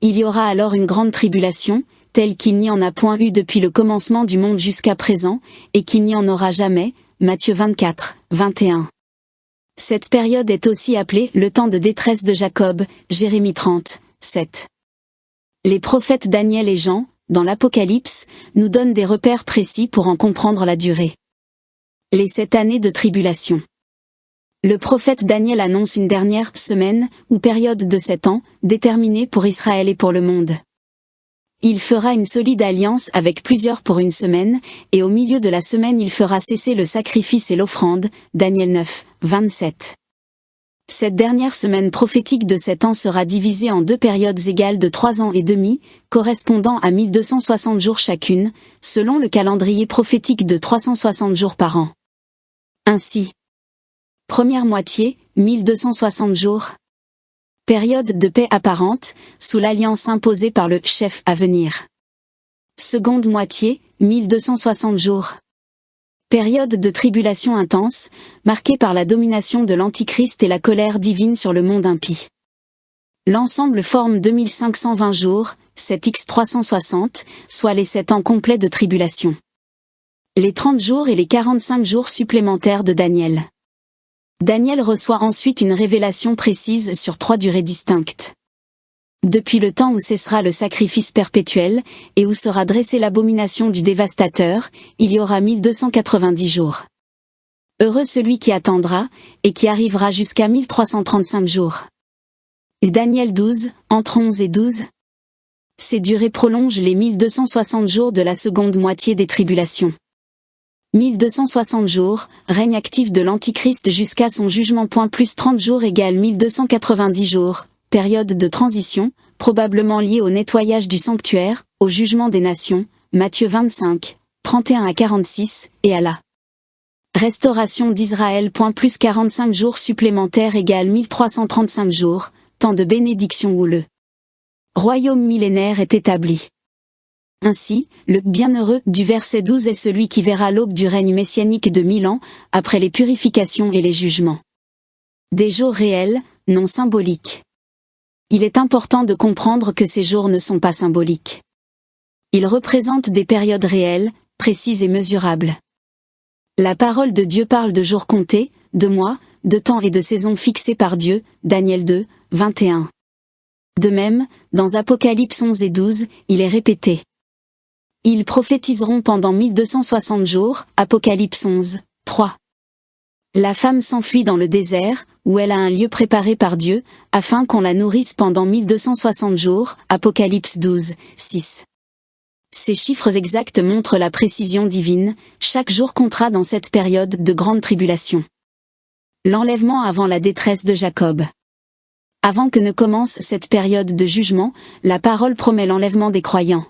Il y aura alors une grande tribulation, telle qu'il n'y en a point eu depuis le commencement du monde jusqu'à présent, et qu'il n'y en aura jamais, Matthieu 24, 21. Cette période est aussi appelée le temps de détresse de Jacob, Jérémie 30, 7. Les prophètes Daniel et Jean, dans l'Apocalypse, nous donnent des repères précis pour en comprendre la durée. Les 7 années de tribulation. Le prophète Daniel annonce une dernière semaine, ou période de 7 ans, déterminée pour Israël et pour le monde. Il fera une solide alliance avec plusieurs pour une semaine, et au milieu de la semaine il fera cesser le sacrifice et l'offrande, Daniel 9, 27. Cette dernière semaine prophétique de 7 ans sera divisée en 2 périodes égales de 3 ans et demi, correspondant à 1260 jours chacune, selon le calendrier prophétique de 360 jours par an. Ainsi, première moitié, 1260 jours. Période de paix apparente, sous l'alliance imposée par le chef à venir. Seconde moitié, 1260 jours. Période de tribulation intense, marquée par la domination de l'Antichrist et la colère divine sur le monde impie. L'ensemble forme 2520 jours, 7x 360, soit les 7 ans complets de tribulation. Les 30 jours et les 45 jours supplémentaires de Daniel. Daniel reçoit ensuite une révélation précise sur 3 durées distinctes. Depuis le temps où cessera le sacrifice perpétuel, et où sera dressée l'abomination du dévastateur, il y aura 1290 jours. Heureux celui qui attendra, et qui arrivera jusqu'à 1335 jours. Daniel 12, entre 11 et 12. Ces durées prolongent les 1260 jours de la seconde moitié des tribulations. 1260 jours, règne actif de l'Antichrist jusqu'à son jugement. Plus 30 jours égale 1290 jours, période de transition, probablement liée au nettoyage du sanctuaire, au jugement des nations, Matthieu 25, 31 à 46, et à la restauration d'Israël. Plus 45 jours supplémentaires égale 1335 jours, temps de bénédiction où le royaume millénaire est établi. Ainsi, le bienheureux du verset 12 est celui qui verra l'aube du règne messianique de 1000 ans, après les purifications et les jugements. Des jours réels, non symboliques. Il est important de comprendre que ces jours ne sont pas symboliques. Ils représentent des périodes réelles, précises et mesurables. La parole de Dieu parle de jours comptés, de mois, de temps et de saisons fixés par Dieu, Daniel 2, 21. De même, dans Apocalypse 11 et 12, il est répété. Ils prophétiseront pendant 1260 jours, Apocalypse 11, 3. La femme s'enfuit dans le désert, où elle a un lieu préparé par Dieu, afin qu'on la nourrisse pendant 1260 jours, Apocalypse 12, 6. Ces chiffres exacts montrent la précision divine, chaque jour comptera dans cette période de grande tribulation. L'enlèvement avant la détresse de Jacob. Avant que ne commence cette période de jugement, la parole promet l'enlèvement des croyants.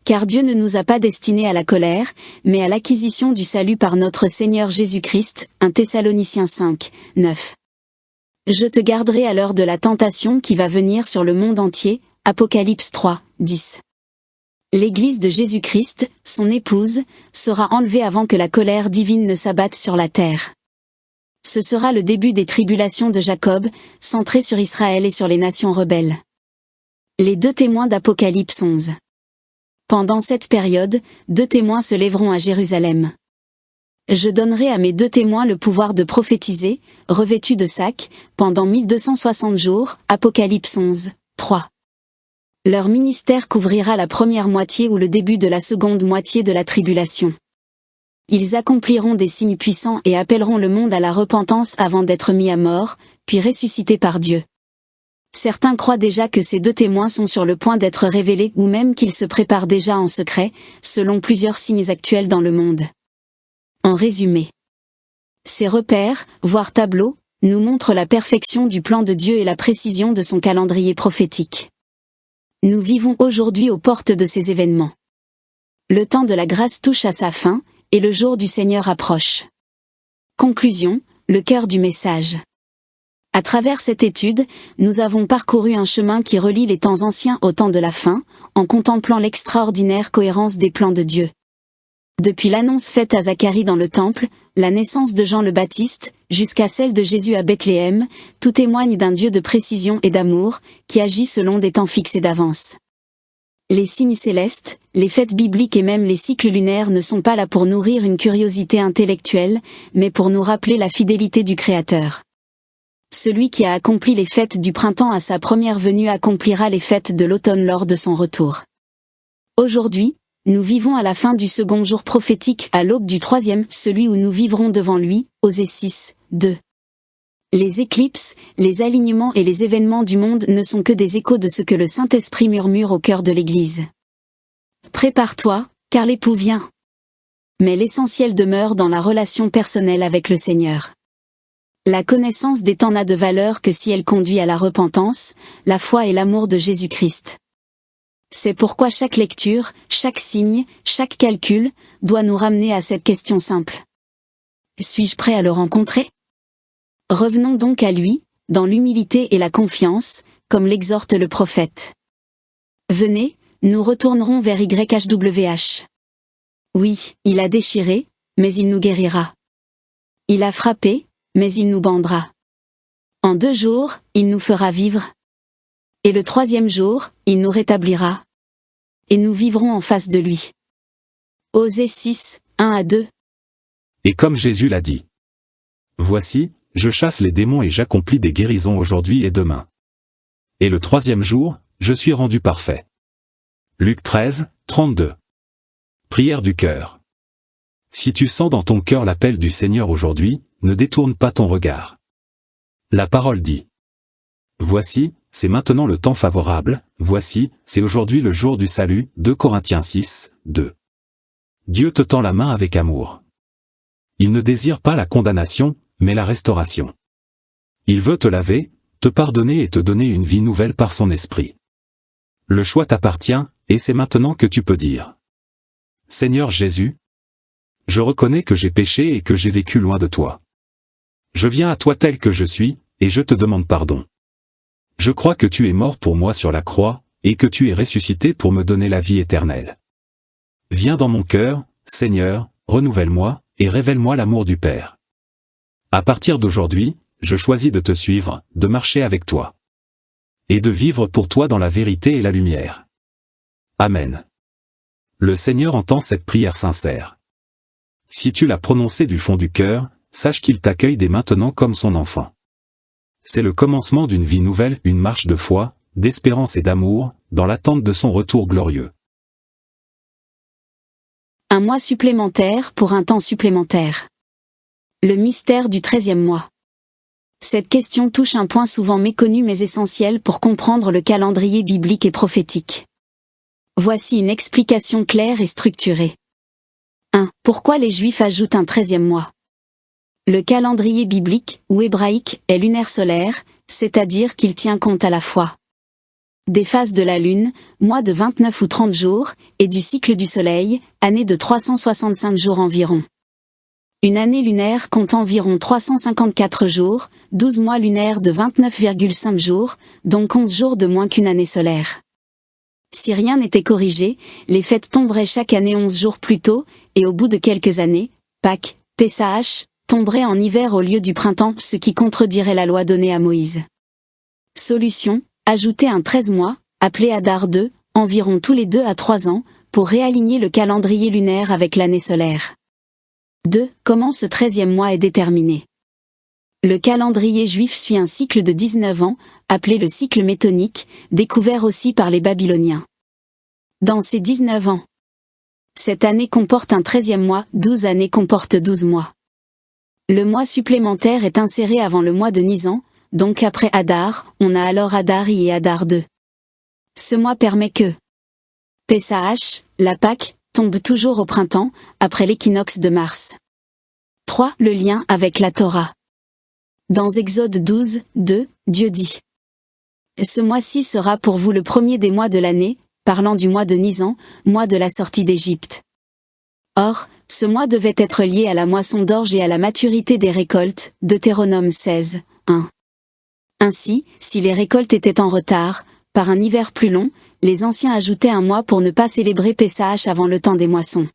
Car Dieu ne nous a pas destinés à la colère, mais à l'acquisition du salut par notre Seigneur Jésus-Christ, 1 Thessaloniciens 5, 9. Je te garderai à l'heure de la tentation qui va venir sur le monde entier, Apocalypse 3, 10. L'Église de Jésus-Christ, son épouse, sera enlevée avant que la colère divine ne s'abatte sur la terre. Ce sera le début des tribulations de Jacob, centrées sur Israël et sur les nations rebelles. Les 2 témoins d'Apocalypse 11. Pendant cette période, 2 témoins se lèveront à Jérusalem. Je donnerai à mes 2 témoins le pouvoir de prophétiser, revêtus de sacs, pendant 1260 jours, Apocalypse 11, 3. Leur ministère couvrira la première moitié ou le début de la seconde moitié de la tribulation. Ils accompliront des signes puissants et appelleront le monde à la repentance avant d'être mis à mort, puis ressuscités par Dieu. Certains croient déjà que ces 2 témoins sont sur le point d'être révélés ou même qu'ils se préparent déjà en secret, selon plusieurs signes actuels dans le monde. En résumé, ces repères, voire tableaux, nous montrent la perfection du plan de Dieu et la précision de son calendrier prophétique. Nous vivons aujourd'hui aux portes de ces événements. Le temps de la grâce touche à sa fin, et le jour du Seigneur approche. Conclusion, le cœur du message. À travers cette étude, nous avons parcouru un chemin qui relie les temps anciens au temps de la fin, en contemplant l'extraordinaire cohérence des plans de Dieu. Depuis l'annonce faite à Zacharie dans le temple, la naissance de Jean le Baptiste, jusqu'à celle de Jésus à Bethléem, tout témoigne d'un Dieu de précision et d'amour, qui agit selon des temps fixés d'avance. Les signes célestes, les fêtes bibliques et même les cycles lunaires ne sont pas là pour nourrir une curiosité intellectuelle, mais pour nous rappeler la fidélité du Créateur. Celui qui a accompli les fêtes du printemps à sa première venue accomplira les fêtes de l'automne lors de son retour. Aujourd'hui, nous vivons à la fin du second jour prophétique à l'aube du troisième, celui où nous vivrons devant lui, Osée 6, 2. Les éclipses, les alignements et les événements du monde ne sont que des échos de ce que le Saint-Esprit murmure au cœur de l'Église. Prépare-toi, car l'époux vient. Mais l'essentiel demeure dans la relation personnelle avec le Seigneur. La connaissance des temps n'a de valeur que si elle conduit à la repentance, la foi et l'amour de Jésus-Christ. C'est pourquoi chaque lecture, chaque signe, chaque calcul, doit nous ramener à cette question simple. Suis-je prêt à le rencontrer ? Revenons donc à lui, dans l'humilité et la confiance, comme l'exhorte le prophète. Venez, nous retournerons vers YHWH. Oui, il a déchiré, mais il nous guérira. Il a frappé, mais il nous bandera. En 2 jours, il nous fera vivre. Et le 3e jour, il nous rétablira. Et nous vivrons en face de lui. Osée 6, 1-2. Et comme Jésus l'a dit. Voici, je chasse les démons et j'accomplis des guérisons aujourd'hui et demain. Et le 3e jour, je suis rendu parfait. Luc 13, 32. Prière du cœur. Si tu sens dans ton cœur l'appel du Seigneur aujourd'hui, ne détourne pas ton regard. La parole dit. Voici, c'est maintenant le temps favorable, voici, c'est aujourd'hui le jour du salut, 2 Corinthiens 6, 2. Dieu te tend la main avec amour. Il ne désire pas la condamnation, mais la restauration. Il veut te laver, te pardonner et te donner une vie nouvelle par son esprit. Le choix t'appartient, et c'est maintenant que tu peux dire. Seigneur Jésus, je reconnais que j'ai péché et que j'ai vécu loin de toi. Je viens à toi tel que je suis, et je te demande pardon. Je crois que tu es mort pour moi sur la croix, et que tu es ressuscité pour me donner la vie éternelle. Viens dans mon cœur, Seigneur, renouvelle-moi, et révèle-moi l'amour du Père. À partir d'aujourd'hui, je choisis de te suivre, de marcher avec toi. Et de vivre pour toi dans la vérité et la lumière. Amen. Le Seigneur entend cette prière sincère. Si tu l'as prononcée du fond du cœur, sache qu'il t'accueille dès maintenant comme son enfant. C'est le commencement d'une vie nouvelle, une marche de foi, d'espérance et d'amour, dans l'attente de son retour glorieux. Un mois supplémentaire pour un temps supplémentaire. Le mystère du 13e mois. Cette question touche un point souvent méconnu mais essentiel pour comprendre le calendrier biblique et prophétique. Voici une explication claire et structurée. 1. Pourquoi les Juifs ajoutent un 13e mois ? Le calendrier biblique, ou hébraïque, est lunaire solaire, c'est-à-dire qu'il tient compte à la fois des phases de la Lune, mois de 29 ou 30 jours, et du cycle du Soleil, année de 365 jours environ. Une année lunaire compte environ 354 jours, 12 mois lunaires de 29,5 jours, donc 11 jours de moins qu'une année solaire. Si rien n'était corrigé, les fêtes tomberaient chaque année 11 jours plus tôt, et au bout de quelques années, Pâques, Pessah, tomberait en hiver au lieu du printemps, ce qui contredirait la loi donnée à Moïse. Solution, ajouter un 13 mois, appelé Adar 2, environ tous les 2 à 3 ans, pour réaligner le calendrier lunaire avec l'année solaire. 2. Comment ce 13e mois est déterminé? Le calendrier juif suit un cycle de 19 ans, appelé le cycle métonique, découvert aussi par les Babyloniens. Dans ces 19 ans, cette année comporte un 13e mois, 12 années comportent 12 mois. Le mois supplémentaire est inséré avant le mois de Nisan, donc après Adar, on a alors Adar I et Adar II. Ce mois permet que Pessah, la Pâque, tombe toujours au printemps, après l'équinoxe de mars. 3. Le lien avec la Torah. Dans Exode 12, 2, Dieu dit: Ce mois-ci sera pour vous le premier des mois de l'année, parlant du mois de Nisan, mois de la sortie d'Égypte. Or, ce mois devait être lié à la moisson d'orge et à la maturité des récoltes, Deutéronome 16, 1. Ainsi, si les récoltes étaient en retard, par un hiver plus long, les anciens ajoutaient un mois pour ne pas célébrer Pessah avant le temps des moissons.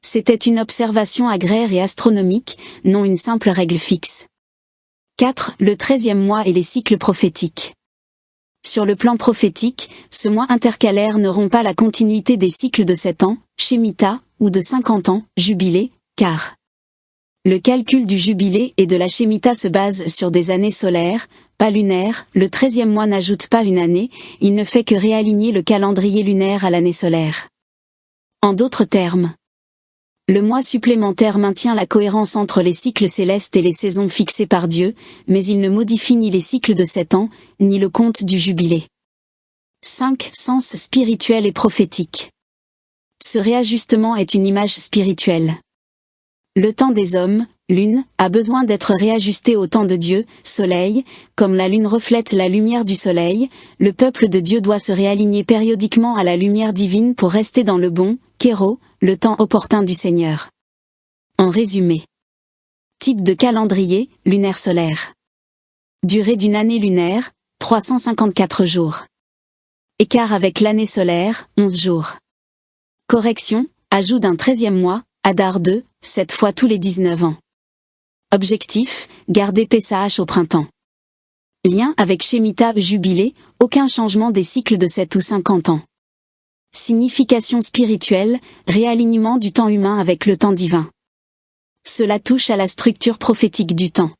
C'était une observation agraire et astronomique, non une simple règle fixe. 4. Le 13e mois et les cycles prophétiques. Sur le plan prophétique, ce mois intercalaire ne rompt pas la continuité des cycles de 7 ans, Shemitah, ou de 50 ans, Jubilé, car le calcul du Jubilé et de la Shemitah se base sur des années solaires, pas lunaires. Le 13e mois n'ajoute pas une année, il ne fait que réaligner le calendrier lunaire à l'année solaire. En d'autres termes, le mois supplémentaire maintient la cohérence entre les cycles célestes et les saisons fixées par Dieu, mais il ne modifie ni les cycles de 7 ans, ni le compte du Jubilé. 5. Sens spirituel et prophétique. Ce réajustement est une image spirituelle. Le temps des hommes, lune, a besoin d'être réajusté au temps de Dieu, soleil, comme la lune reflète la lumière du soleil, le peuple de Dieu doit se réaligner périodiquement à la lumière divine pour rester dans le bon, kéro, le temps opportun du Seigneur. En résumé. Type de calendrier, lunaire solaire. Durée d'une année lunaire, 354 jours. Écart avec l'année solaire, 11 jours. Correction, ajout d'un 13e mois, Adar 2, 7 fois tous les 19 ans. Objectif, garder Pessah au printemps. Lien avec Shemitah Jubilé, aucun changement des cycles de 7 ou 50 ans. Signification spirituelle, réalignement du temps humain avec le temps divin. Cela touche à la structure prophétique du temps.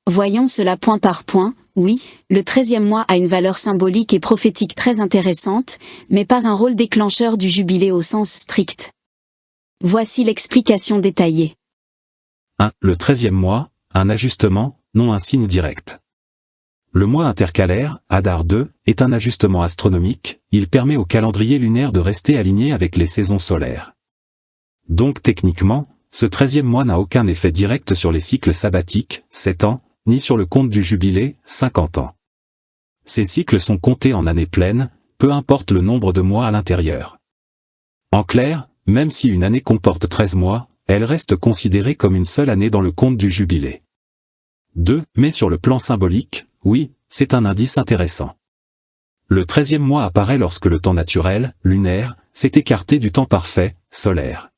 Voyons cela point par point. Oui, le 13e mois a une valeur symbolique et prophétique très intéressante, mais pas un rôle déclencheur du jubilé au sens strict. Voici l'explication détaillée. 1. Le 13e mois, un ajustement, non un signe direct. Le mois intercalaire, Adar 2, est un ajustement astronomique, il permet au calendrier lunaire de rester aligné avec les saisons solaires. Donc techniquement, ce 13e mois n'a aucun effet direct sur les cycles sabbatiques, 7 ans, ni sur le compte du jubilé, 50 ans. Ces cycles sont comptés en années pleines, peu importe le nombre de mois à l'intérieur. En clair, même si une année comporte 13 mois, elle reste considérée comme une seule année dans le compte du jubilé. 2. Mais sur le plan symbolique, oui, c'est un indice intéressant. Le 13e mois apparaît lorsque le temps naturel, lunaire, s'est écarté du temps parfait, solaire.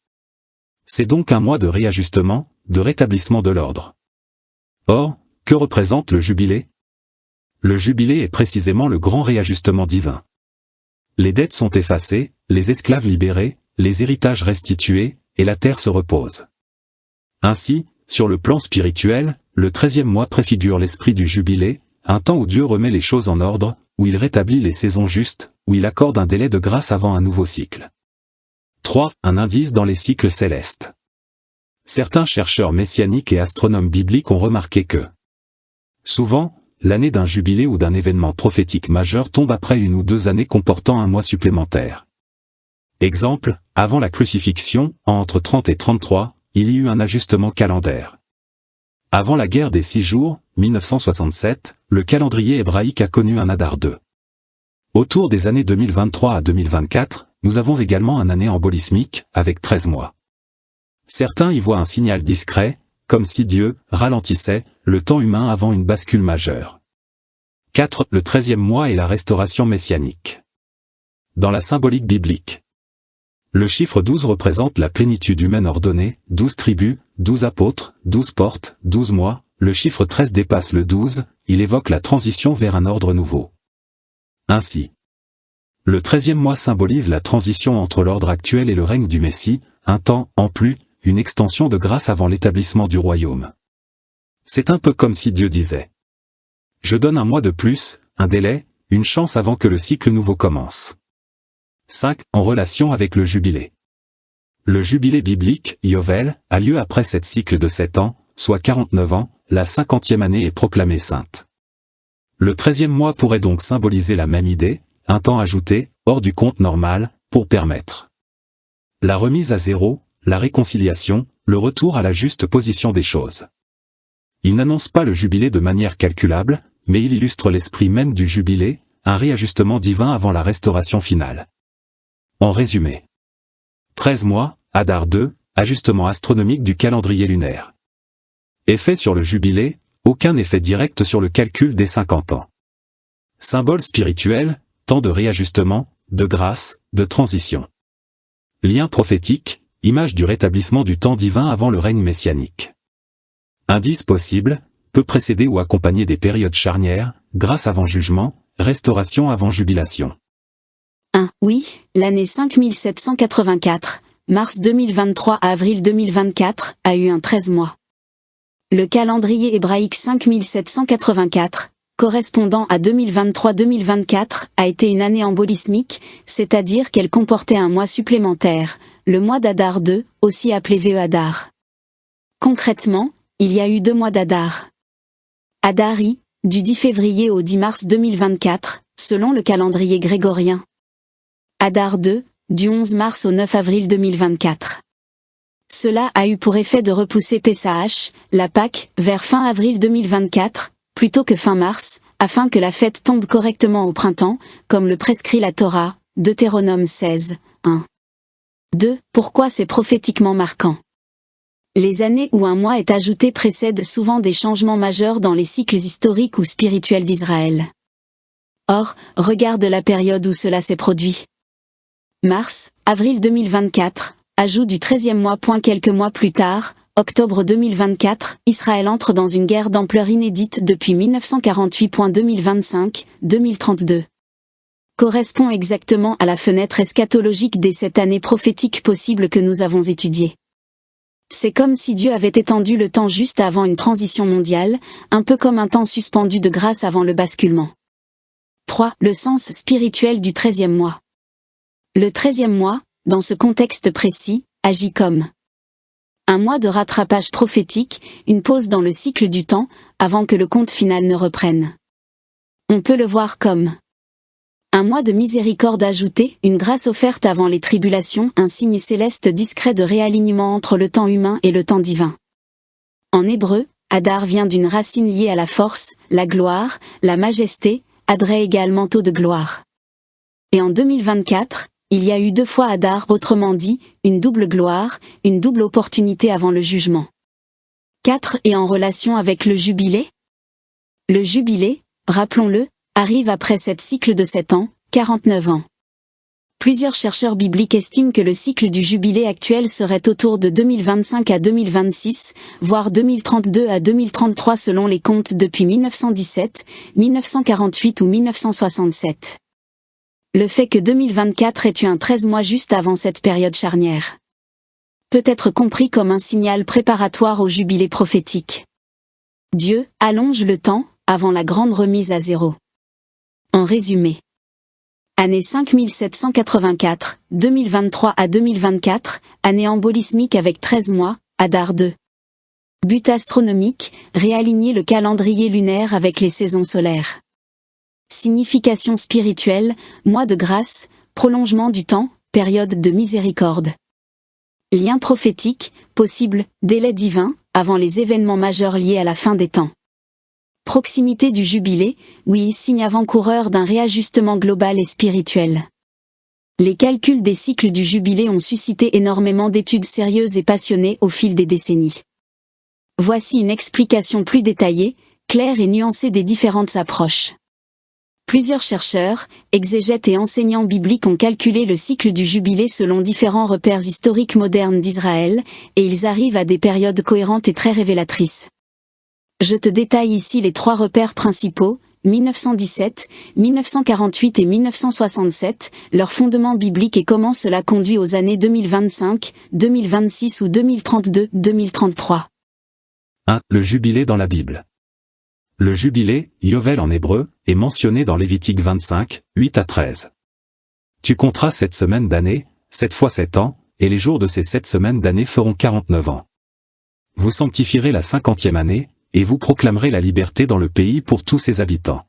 C'est donc un mois de réajustement, de rétablissement de l'ordre. Or, que représente le jubilé? Le jubilé est précisément le grand réajustement divin. Les dettes sont effacées, les esclaves libérés, les héritages restitués, et la terre se repose. Ainsi, sur le plan spirituel, le 13e mois préfigure l'esprit du jubilé, un temps où Dieu remet les choses en ordre, où il rétablit les saisons justes, où il accorde un délai de grâce avant un nouveau cycle. 3. Un indice dans les cycles célestes. Certains chercheurs messianiques et astronomes bibliques ont remarqué que, souvent, l'année d'un jubilé ou d'un événement prophétique majeur tombe après une ou 2 années comportant un mois supplémentaire. Exemple, avant la crucifixion, entre 30 et 33, il y eut un ajustement calendaire. Avant la guerre des 6 jours, 1967, le calendrier hébraïque a connu un Adar 2. Autour des années 2023 à 2024, nous avons également un année embolismique, avec 13 mois. Certains y voient un signal discret, comme si Dieu ralentissait le temps humain avant une bascule majeure. 4. Le 13e mois et la restauration messianique. Dans la symbolique biblique, le chiffre 12 représente la plénitude humaine ordonnée, 12 tribus, 12 apôtres, 12 portes, 12 mois, le chiffre 13 dépasse le 12, il évoque la transition vers un ordre nouveau. Ainsi, Le 13e mois symbolise la transition entre l'ordre actuel et le règne du Messie, un temps, en plus, une extension de grâce avant l'établissement du royaume. C'est un peu comme si Dieu disait: je donne un mois de plus, un délai, une chance avant que le cycle nouveau commence. 5. En relation avec le jubilé. Le jubilé biblique, Yovel, a lieu après 7 cycles de 7 ans, soit 49 ans, la 50e année est proclamée sainte. Le 13e mois pourrait donc symboliser la même idée, un temps ajouté, hors du compte normal, pour permettre la remise à zéro, la réconciliation, le retour à la juste position des choses. Il n'annonce pas le jubilé de manière calculable, mais il illustre l'esprit même du jubilé, un réajustement divin avant la restauration finale. En résumé, 13 mois, Adar 2, ajustement astronomique du calendrier lunaire. Effet sur le jubilé, aucun effet direct sur le calcul des 50 ans. Symbole spirituel, temps de réajustement, de grâce, de transition. Lien prophétique, image du rétablissement du temps divin avant le règne messianique. Indice possible, peut précéder ou accompagner des périodes charnières, grâce avant jugement, restauration avant jubilation. 1. Oui, l'année 5784, mars 2023 à avril 2024, a eu un 13 mois. Le calendrier hébraïque 5784, correspondant à 2023-2024, a été une année embolismique, c'est-à-dire qu'elle comportait un mois supplémentaire, le mois d'Adar 2, aussi appelé VE Adar. Concrètement, il y a eu 2 mois d'Adar. Adari, du 10 février au 10 mars 2024, selon le calendrier grégorien. Adar 2, du 11 mars au 9 avril 2024. Cela a eu pour effet de repousser Pessah, la Pâque, vers fin avril 2024, plutôt que fin mars, afin que la fête tombe correctement au printemps, comme le prescrit la Torah, Deutéronome 16, 1. 2. Pourquoi c'est prophétiquement marquant? Les années où un mois est ajouté précèdent souvent des changements majeurs dans les cycles historiques ou spirituels d'Israël. Or, regarde la période où cela s'est produit. Mars, avril 2024, ajout du 13e mois. Quelques mois plus tard, octobre 2024, Israël entre dans une guerre d'ampleur inédite depuis 1948. 2025-2032. Correspond exactement à la fenêtre eschatologique des 7 années prophétiques possibles que nous avons étudiées. C'est comme si Dieu avait étendu le temps juste avant une transition mondiale, un peu comme un temps suspendu de grâce avant le basculement. 3. Le sens spirituel du 13e mois. Le 13e mois, dans ce contexte précis, agit comme un mois de rattrapage prophétique, une pause dans le cycle du temps, avant que le compte final ne reprenne. On peut le voir comme un mois de miséricorde ajoutée, une grâce offerte avant les tribulations, un signe céleste discret de réalignement entre le temps humain et le temps divin. En hébreu, Adar vient d'une racine liée à la force, la gloire, la majesté, Adré égale manteau de gloire. Et en 2024, il y a eu 2 fois Adar, autrement dit, une double gloire, une double opportunité avant le jugement. 4. Et en relation avec le jubilé? Le jubilé, rappelons-le, arrive après 7 cycles de 7 ans, 49 ans. Plusieurs chercheurs bibliques estiment que le cycle du jubilé actuel serait autour de 2025 à 2026, voire 2032 à 2033 selon les comptes depuis 1917, 1948 ou 1967. Le fait que 2024 ait eu un 13 mois juste avant cette période charnière peut être compris comme un signal préparatoire au jubilé prophétique. Dieu allonge le temps avant la grande remise à zéro. En résumé, année 5784, 2023 à 2024, année embolismique avec 13 mois, Adar 2. But astronomique, réaligner le calendrier lunaire avec les saisons solaires. Signification spirituelle, mois de grâce, prolongement du temps, période de miséricorde. Lien prophétique, possible, délai divin, avant les événements majeurs liés à la fin des temps. Proximité du jubilé, oui, signe avant-coureur d'un réajustement global et spirituel. Les calculs des cycles du jubilé ont suscité énormément d'études sérieuses et passionnées au fil des décennies. Voici une explication plus détaillée, claire et nuancée des différentes approches. Plusieurs chercheurs, exégètes et enseignants bibliques ont calculé le cycle du jubilé selon différents repères historiques modernes d'Israël, et ils arrivent à des périodes cohérentes et très révélatrices. Je te détaille ici les 3 repères principaux, 1917, 1948 et 1967, leur fondement biblique et comment cela conduit aux années 2025, 2026 ou 2032-2033. 1. Le jubilé dans la Bible. Le jubilé, Yovel en hébreu, est mentionné dans Lévitique 25, 8 à 13. Tu compteras 7 semaines d'année, 7 fois 7 ans, et les jours de ces 7 semaines d'année feront 49 ans. Vous sanctifierez la 50e année, et vous proclamerez la liberté dans le pays pour tous ses habitants.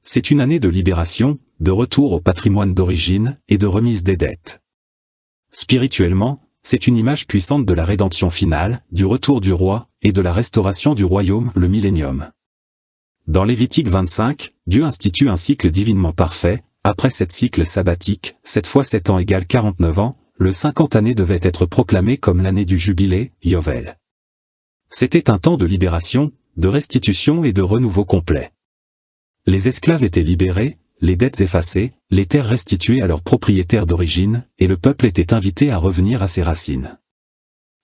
C'est une année de libération, de retour au patrimoine d'origine, et de remise des dettes. Spirituellement, c'est une image puissante de la rédemption finale, du retour du roi, et de la restauration du royaume, le millénium. Dans Lévitique 25, Dieu institue un cycle divinement parfait. Après 7 cycles sabbatiques, 7 fois 7 ans égale 49 ans, le 50 années devait être proclamé comme l'année du jubilé, Yovel. C'était un temps de libération, de restitution et de renouveau complet. Les esclaves étaient libérés, les dettes effacées, les terres restituées à leurs propriétaires d'origine, et le peuple était invité à revenir à ses racines.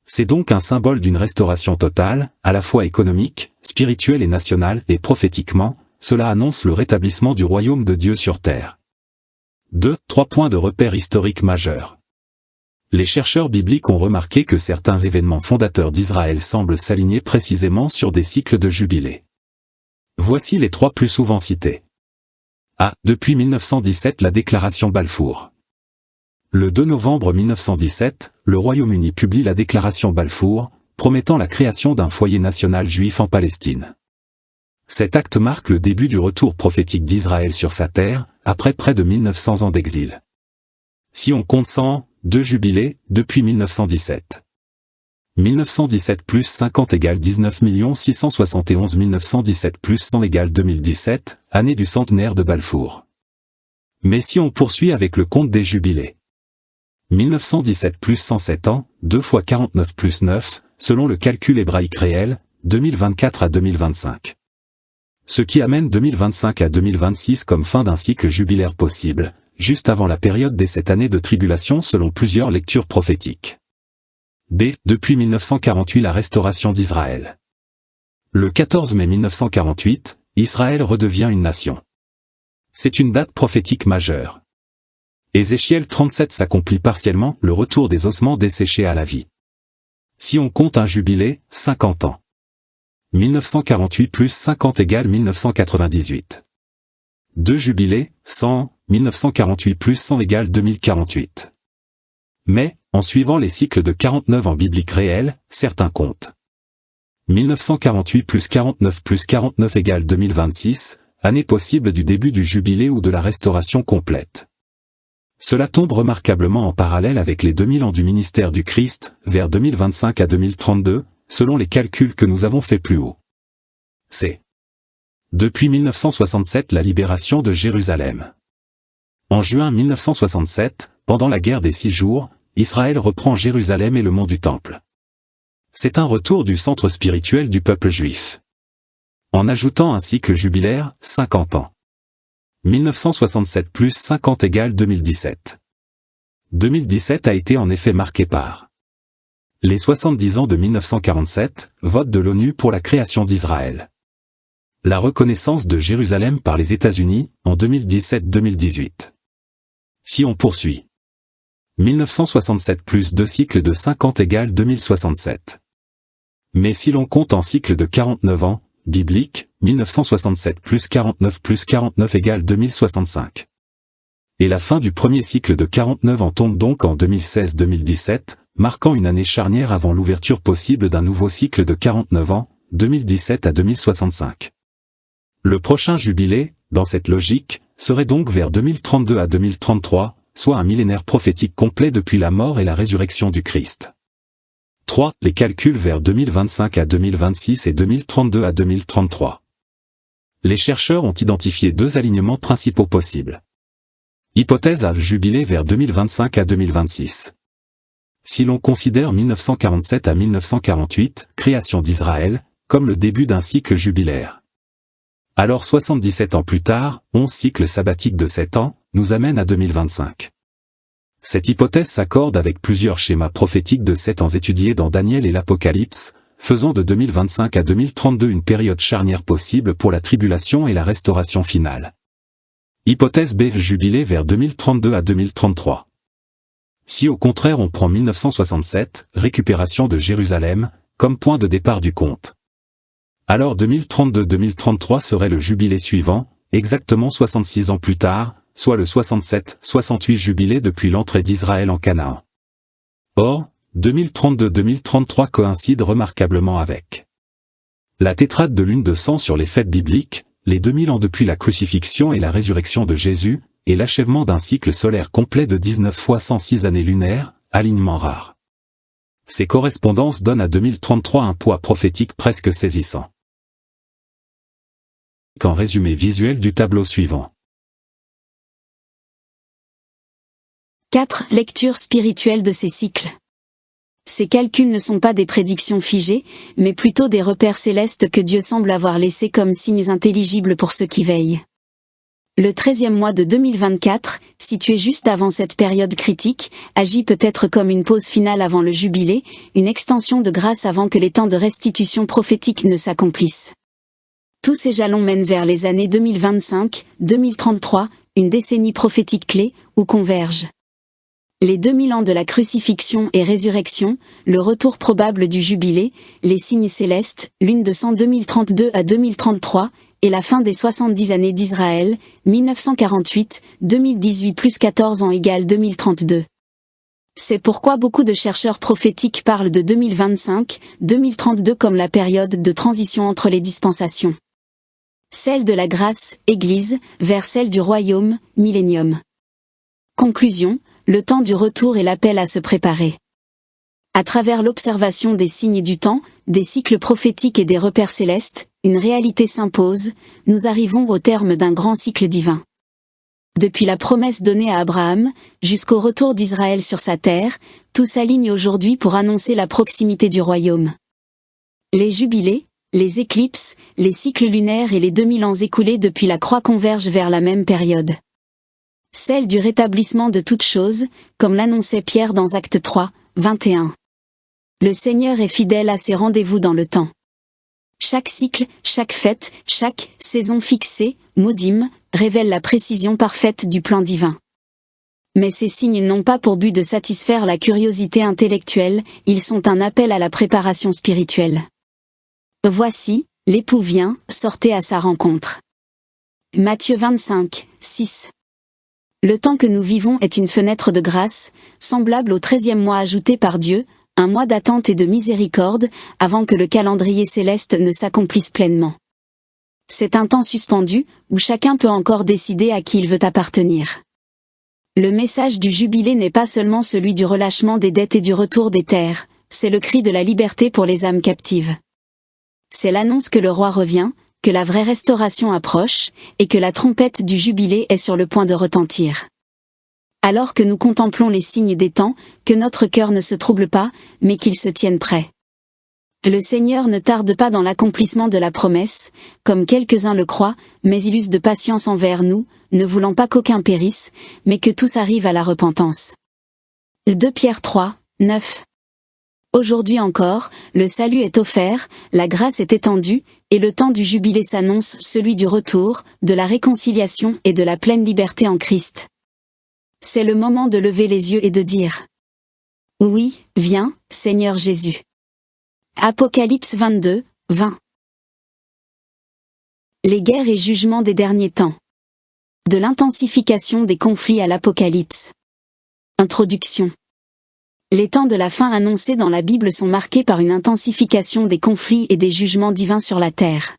C'est donc un symbole d'une restauration totale, à la fois économique, spirituelle et nationale, et prophétiquement, cela annonce le rétablissement du royaume de Dieu sur terre. 2. 3 points de repère historiques majeurs. Les chercheurs bibliques ont remarqué que certains événements fondateurs d'Israël semblent s'aligner précisément sur des cycles de jubilé. Voici les 3 plus souvent cités. A. Depuis 1917 la déclaration Balfour. Le 2 novembre 1917, le Royaume-Uni publie la déclaration Balfour, promettant la création d'un foyer national juif en Palestine. Cet acte marque le début du retour prophétique d'Israël sur sa terre, après près de 1900 ans d'exil. Si on compte 102 jubilés, depuis 1917. 1917 plus 50 égale 19 671 1917 plus 100 égale 2017, année du centenaire de Balfour. Mais si on poursuit avec le compte des jubilés. 1917 plus 107 ans, 2 fois 49 plus 9, selon le calcul hébraïque réel, 2024 à 2025. Ce qui amène 2025 à 2026 comme fin d'un cycle jubilaire possible, juste avant la période des 7 années de tribulation selon plusieurs lectures prophétiques. B. Depuis 1948 la restauration d'Israël. Le 14 mai 1948, Israël redevient une nation. C'est une date prophétique majeure. Ézéchiel 37 s'accomplit partiellement, le retour des ossements desséchés à la vie. Si on compte un jubilé, 50 ans. 1948 plus 50 égale 1998. 2 jubilés, 100, 1948 plus 100 égale 2048. Mais, en suivant les cycles de 49 ans bibliques réels, certains comptent. 1948 plus 49 égale 2026, année possible du début du jubilé ou de la restauration complète. Cela tombe remarquablement en parallèle avec les 2000 ans du ministère du Christ, vers 2025 à 2032, selon les calculs que nous avons faits plus haut. C'est depuis 1967 la libération de Jérusalem. En juin 1967, pendant la guerre des 6 jours, Israël reprend Jérusalem et le mont du Temple. C'est un retour du centre spirituel du peuple juif. En ajoutant un cycle jubilaire, 50 ans. 1967 plus 50 égale 2017. 2017 a été en effet marqué par les 70 ans de 1947, vote de l'ONU pour la création d'Israël. La reconnaissance de Jérusalem par les États-Unis, en 2017-2018. Si on poursuit. 1967 plus 2 cycles de 50 égale 2067. Mais si l'on compte en cycle de 49 ans, biblique, 1967 plus 49 égale 2065. Et la fin du premier cycle de 49 ans tombe donc en 2016-2017, marquant une année charnière avant l'ouverture possible d'un nouveau cycle de 49 ans, 2017 à 2065. Le prochain jubilé, dans cette logique, serait donc vers 2032 à 2033, soit un millénaire prophétique complet depuis la mort et la résurrection du Christ. 3. Les calculs vers 2025 à 2026 et 2032 à 2033. Les chercheurs ont identifié 2 alignements principaux possibles. Hypothèse A, jubilé vers 2025 à 2026. Si l'on considère 1947 à 1948, création d'Israël, comme le début d'un cycle jubilaire. Alors 77 ans plus tard, 11 cycles sabbatiques de 7 ans, nous amènent à 2025. Cette hypothèse s'accorde avec plusieurs schémas prophétiques de 7 ans étudiés dans Daniel et l'Apocalypse, faisant de 2025 à 2032 une période charnière possible pour la tribulation et la restauration finale. Hypothèse B, jubilé vers 2032 à 2033. Si au contraire on prend 1967, récupération de Jérusalem, comme point de départ du compte, alors 2032-2033 serait le jubilé suivant, exactement 66 ans plus tard, soit le 67-68 jubilé depuis l'entrée d'Israël en Canaan. Or, 2032-2033 coïncide remarquablement avec la tétrade de lune de sang sur les fêtes bibliques, les 2000 ans depuis la crucifixion et la résurrection de Jésus, et l'achèvement d'un cycle solaire complet de 19 fois 106 années lunaires, alignement rare. Ces correspondances donnent à 2033 un poids prophétique presque saisissant. En résumé visuel du tableau suivant. 4. Lecture spirituelle de ces cycles. Ces calculs ne sont pas des prédictions figées, mais plutôt des repères célestes que Dieu semble avoir laissés comme signes intelligibles pour ceux qui veillent. Le 13e mois de 2024, situé juste avant cette période critique, agit peut-être comme une pause finale avant le jubilé, une extension de grâce avant que les temps de restitution prophétique ne s'accomplissent. Tous ces jalons mènent vers les années 2025, 2033, une décennie prophétique clé, où convergent les 2000 ans de la crucifixion et résurrection, le retour probable du jubilé, les signes célestes, lune de sang 2032 à 2033, et la fin des 70 années d'Israël, 1948, 2018 plus 14 ans égale 2032. C'est pourquoi beaucoup de chercheurs prophétiques parlent de 2025, 2032 comme la période de transition entre les dispensations. Celle de la grâce, Église, vers celle du royaume, millénium. Conclusion, le temps du retour est l'appel à se préparer. À travers l'observation des signes du temps, des cycles prophétiques et des repères célestes, une réalité s'impose, nous arrivons au terme d'un grand cycle divin. Depuis la promesse donnée à Abraham, jusqu'au retour d'Israël sur sa terre, tout s'aligne aujourd'hui pour annoncer la proximité du royaume. Les jubilés, les éclipses, les cycles lunaires et les 2000 ans écoulés depuis la croix convergent vers la même période. Celle du rétablissement de toutes choses, comme l'annonçait Pierre dans Actes 3, 21. Le Seigneur est fidèle à ses rendez-vous dans le temps. Chaque cycle, chaque fête, chaque saison fixée, modim, révèle la précision parfaite du plan divin. Mais ces signes n'ont pas pour but de satisfaire la curiosité intellectuelle, ils sont un appel à la préparation spirituelle. Voici, l'époux vient, sortez à sa rencontre. Matthieu 25, 6. Le temps que nous vivons est une fenêtre de grâce, semblable au 13e mois ajouté par Dieu, un mois d'attente et de miséricorde, avant que le calendrier céleste ne s'accomplisse pleinement. C'est un temps suspendu, où chacun peut encore décider à qui il veut appartenir. Le message du jubilé n'est pas seulement celui du relâchement des dettes et du retour des terres, c'est le cri de la liberté pour les âmes captives. C'est l'annonce que le roi revient, que la vraie restauration approche, et que la trompette du jubilé est sur le point de retentir. Alors que nous contemplons les signes des temps, que notre cœur ne se trouble pas, mais qu'il se tienne prêt. Le Seigneur ne tarde pas dans l'accomplissement de la promesse, comme quelques-uns le croient, mais il use de patience envers nous, ne voulant pas qu'aucun périsse, mais que tous arrivent à la repentance. 2 Pierre 3, 9. Aujourd'hui encore, le salut est offert, la grâce est étendue, et le temps du jubilé s'annonce, celui du retour, de la réconciliation et de la pleine liberté en Christ. C'est le moment de lever les yeux et de dire: oui, viens, Seigneur Jésus. Apocalypse 22, 20. Les guerres et jugements des derniers temps. De l'intensification des conflits à l'Apocalypse. Introduction. Les temps de la fin annoncés dans la Bible sont marqués par une intensification des conflits et des jugements divins sur la terre.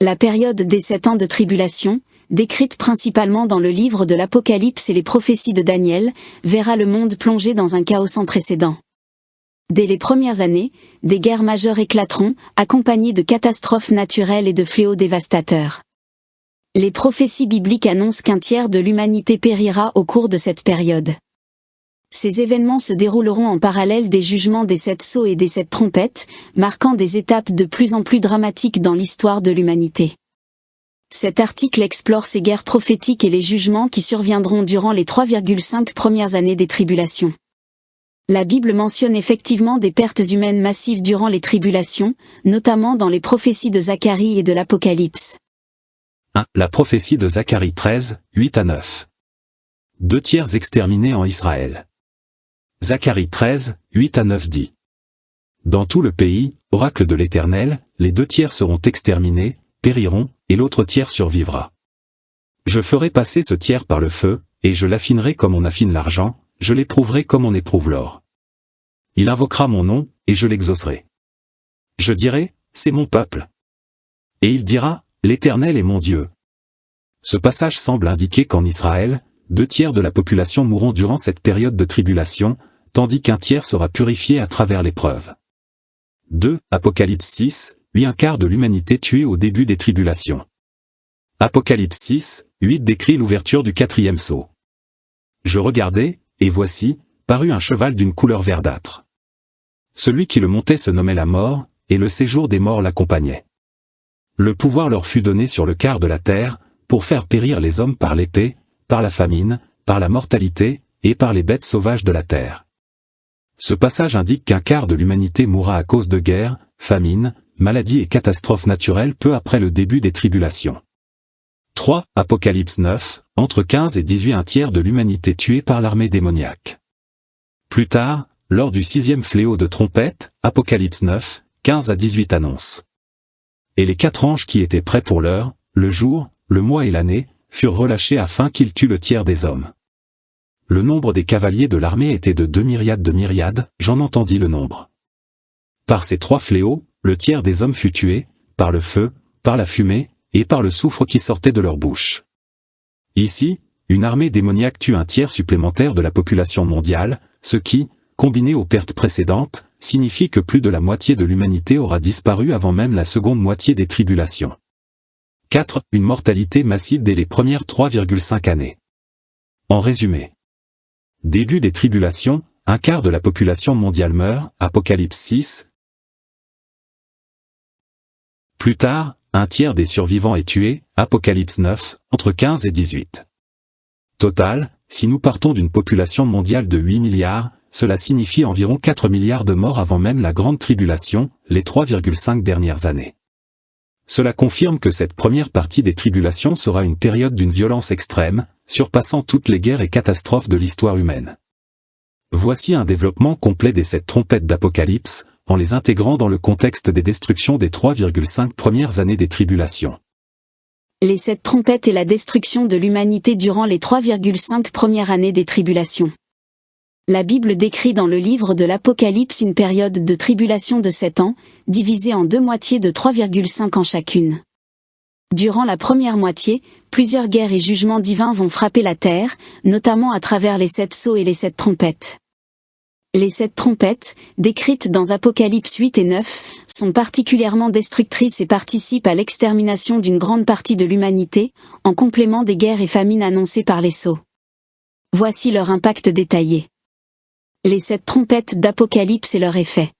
La période des 7 ans de tribulation, décrite principalement dans le livre de l'Apocalypse et les prophéties de Daniel, verra le monde plongé dans un chaos sans précédent. Dès les premières années, des guerres majeures éclateront, accompagnées de catastrophes naturelles et de fléaux dévastateurs. Les prophéties bibliques annoncent qu'un tiers de l'humanité périra au cours de cette période. Ces événements se dérouleront en parallèle des jugements des 7 sceaux et des 7 trompettes, marquant des étapes de plus en plus dramatiques dans l'histoire de l'humanité. Cet article explore ces guerres prophétiques et les jugements qui surviendront durant les 3,5 premières années des tribulations. La Bible mentionne effectivement des pertes humaines massives durant les tribulations, notamment dans les prophéties de Zacharie et de l'Apocalypse. 1. La prophétie de Zacharie 13, 8-9. 2/3 exterminés en Israël. Zacharie 13, 8-9 dit. Dans tout le pays, oracle de l'Éternel, les 2/3 seront exterminés, périront, et l'autre tiers survivra. Je ferai passer ce tiers par le feu, et je l'affinerai comme on affine l'argent, je l'éprouverai comme on éprouve l'or. Il invoquera mon nom, et je l'exaucerai. Je dirai, c'est mon peuple. Et il dira, l'Éternel est mon Dieu. Ce passage semble indiquer qu'en Israël, 2/3 de la population mourront durant cette période de tribulation, tandis qu'un tiers sera purifié à travers l'épreuve. 2. Apocalypse 6, 8 1/4 de l'humanité tuée au début des tribulations. Apocalypse 6, 8 décrit l'ouverture du 4e sceau. Je regardai, et voici, parut un cheval d'une couleur verdâtre. Celui qui le montait se nommait la mort, et le séjour des morts l'accompagnait. Le pouvoir leur fut donné sur le quart de la terre, pour faire périr les hommes par l'épée, par la famine, par la mortalité, et par les bêtes sauvages de la terre. Ce passage indique qu'un quart de l'humanité mourra à cause de guerres, famines, maladies et catastrophes naturelles peu après le début des tribulations. 3. Apocalypse 9, entre 15 et 18 1/3 de l'humanité tuée par l'armée démoniaque. Plus tard, lors du 6e fléau de trompette, Apocalypse 9, 15 à 18 annonce. Et les 4 anges qui étaient prêts pour l'heure, le jour, le mois et l'année, furent relâchés afin qu'ils tuent le tiers des hommes. Le nombre des cavaliers de l'armée était de 2 myriades de myriades, j'en entendis le nombre. Par ces 3 fléaux, le tiers des hommes fut tué, par le feu, par la fumée, et par le soufre qui sortait de leur bouche. Ici, une armée démoniaque tue un tiers supplémentaire de la population mondiale, ce qui, combiné aux pertes précédentes, signifie que plus de la moitié de l'humanité aura disparu avant même la seconde moitié des tribulations. 4. Une mortalité massive dès les premières 3,5 années. En résumé. Début des tribulations, un quart de la population mondiale meurt, Apocalypse 6. Plus tard, un tiers des survivants est tué, Apocalypse 9, entre 15 et 18. Total, si nous partons d'une population mondiale de 8 milliards, cela signifie environ 4 milliards de morts avant même la grande tribulation, les 3,5 dernières années. Cela confirme que cette première partie des tribulations sera une période d'une violence extrême, surpassant toutes les guerres et catastrophes de l'histoire humaine. Voici un développement complet des 7 trompettes d'Apocalypse, en les intégrant dans le contexte des destructions des 3,5 premières années des tribulations. Les 7 trompettes et la destruction de l'humanité durant les 3,5 premières années des tribulations. La Bible décrit dans le livre de l'Apocalypse une période de tribulation de 7 ans, divisée en 2 moitiés de 3,5 ans chacune. Durant la première moitié, plusieurs guerres et jugements divins vont frapper la terre, notamment à travers les 7 sceaux et les 7 trompettes. Les 7 trompettes, décrites dans Apocalypse 8 et 9, sont particulièrement destructrices et participent à l'extermination d'une grande partie de l'humanité, en complément des guerres et famines annoncées par les sceaux. Voici leur impact détaillé. Les 7 trompettes d'Apocalypse et leur effet.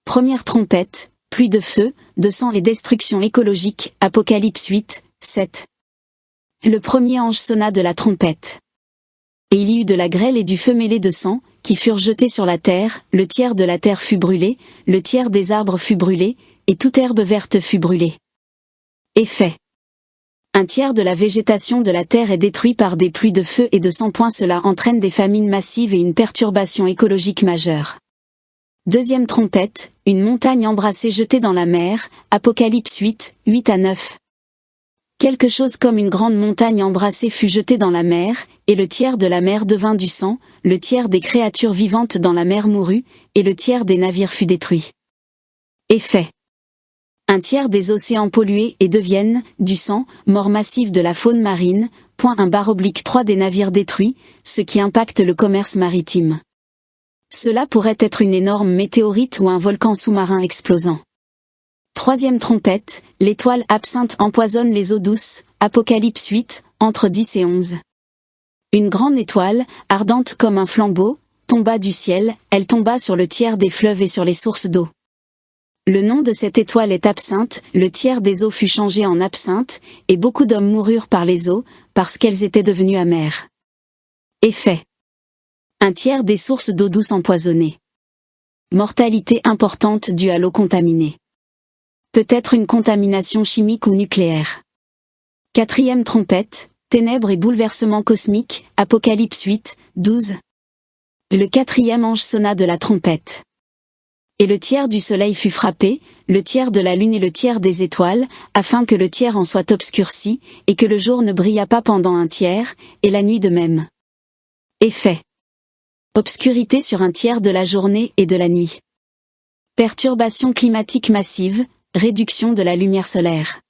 Première trompette, pluie de feu, de sang et destruction écologique, Apocalypse 8, 7. Le premier ange sonna de la trompette. Et il y eut de la grêle et du feu mêlé de sang, qui furent jetés sur la terre, le tiers de la terre fut brûlé, le tiers des arbres fut brûlé, et toute herbe verte fut brûlée. Effet. Un tiers de la végétation de la terre est détruit par des pluies de feu et de sang. Cela entraîne des famines massives et une perturbation écologique majeure. Deuxième trompette, une montagne embrassée jetée dans la mer, Apocalypse 8, 8 à 9. Quelque chose comme une grande montagne embrassée fut jetée dans la mer, et le tiers de la mer devint du sang, le tiers des créatures vivantes dans la mer mourut, et le tiers des navires fut détruit. Effet. Un tiers des océans pollués et deviennent, du sang, mort massive de la faune marine, .1/3 des navires détruits, ce qui impacte le commerce maritime. Cela pourrait être une énorme météorite ou un volcan sous-marin explosant. Troisième trompette, l'étoile absinthe empoisonne les eaux douces, Apocalypse 8, entre 10 et 11. Une grande étoile, ardente comme un flambeau, tomba du ciel, elle tomba sur le tiers des fleuves et sur les sources d'eau. Le nom de cette étoile est absinthe, le tiers des eaux fut changé en absinthe, et beaucoup d'hommes moururent par les eaux, parce qu'elles étaient devenues amères. Effet. Un tiers des sources d'eau douce empoisonnées. Mortalité importante due à l'eau contaminée. Peut-être une contamination chimique ou nucléaire. 4e trompette, ténèbres et bouleversements cosmiques, Apocalypse 8, 12. Le 4e ange sonna de la trompette. Et le tiers du soleil fut frappé, le tiers de la lune et le tiers des étoiles, afin que le tiers en soit obscurci, et que le jour ne brillât pas pendant un tiers, et la nuit de même. Effet. Obscurité sur un tiers de la journée et de la nuit. Perturbation climatique massive, réduction de la lumière solaire.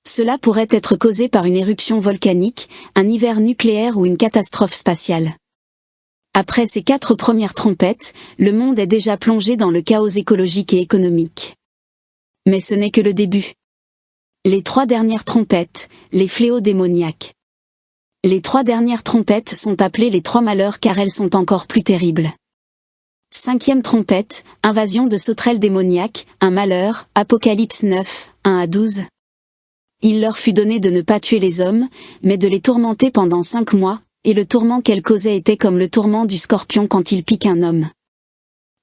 Cela pourrait être causé par une éruption volcanique, un hiver nucléaire ou une catastrophe spatiale. Après ces 4 premières trompettes, le monde est déjà plongé dans le chaos écologique et économique. Mais ce n'est que le début. Les 3 dernières trompettes, les fléaux démoniaques. Les 3 dernières trompettes sont appelées les 3 malheurs car elles sont encore plus terribles. 5e trompette, invasion de sauterelles démoniaques, un malheur, Apocalypse 9, 1 à 12. Il leur fut donné de ne pas tuer les hommes, mais de les tourmenter pendant 5 mois, et le tourment qu'elles causaient était comme le tourment du scorpion quand il pique un homme.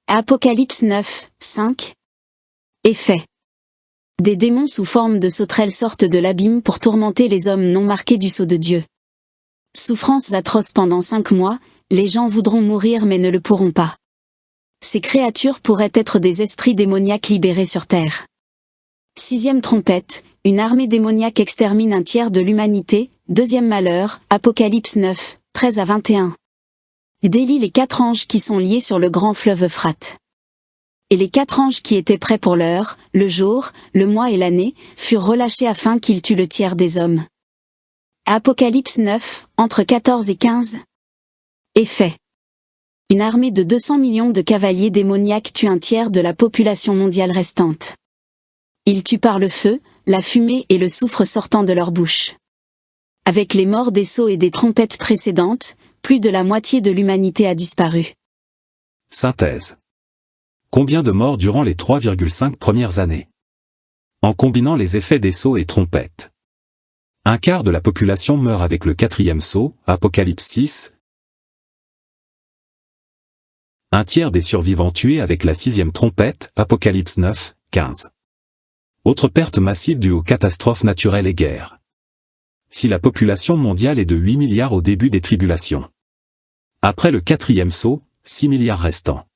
Apocalypse 9, 5. Effet. Des démons sous forme de sauterelles sortent de l'abîme pour tourmenter les hommes non marqués du sceau de Dieu. Souffrances atroces pendant 5 mois, les gens voudront mourir mais ne le pourront pas. Ces créatures pourraient être des esprits démoniaques libérés sur terre. 6e trompette, une armée démoniaque extermine un tiers de l'humanité, 2e malheur, Apocalypse 9, 13 à 21. Délie les 4 anges qui sont liés sur le grand fleuve Euphrate. Et les 4 anges qui étaient prêts pour l'heure, le jour, le mois et l'année, furent relâchés afin qu'ils tuent le tiers des hommes. Apocalypse 9, entre 14 et 15. Effet. Une armée de 200 millions de cavaliers démoniaques tue un tiers de la population mondiale restante. Ils tuent par le feu, la fumée et le soufre sortant de leur bouche. Avec les morts des sceaux et des trompettes précédentes, plus de la moitié de l'humanité a disparu. Synthèse. Combien de morts durant les 3,5 premières années? En combinant les effets des sceaux et trompettes. Un quart de la population meurt avec le 4e sceau, Apocalypse 6. Un tiers des survivants tués avec la 6e trompette, Apocalypse 9, 15. Autre perte massive due aux catastrophes naturelles et guerres. Si la population mondiale est de 8 milliards au début des tribulations. Après le 4e sceau, 6 milliards restants.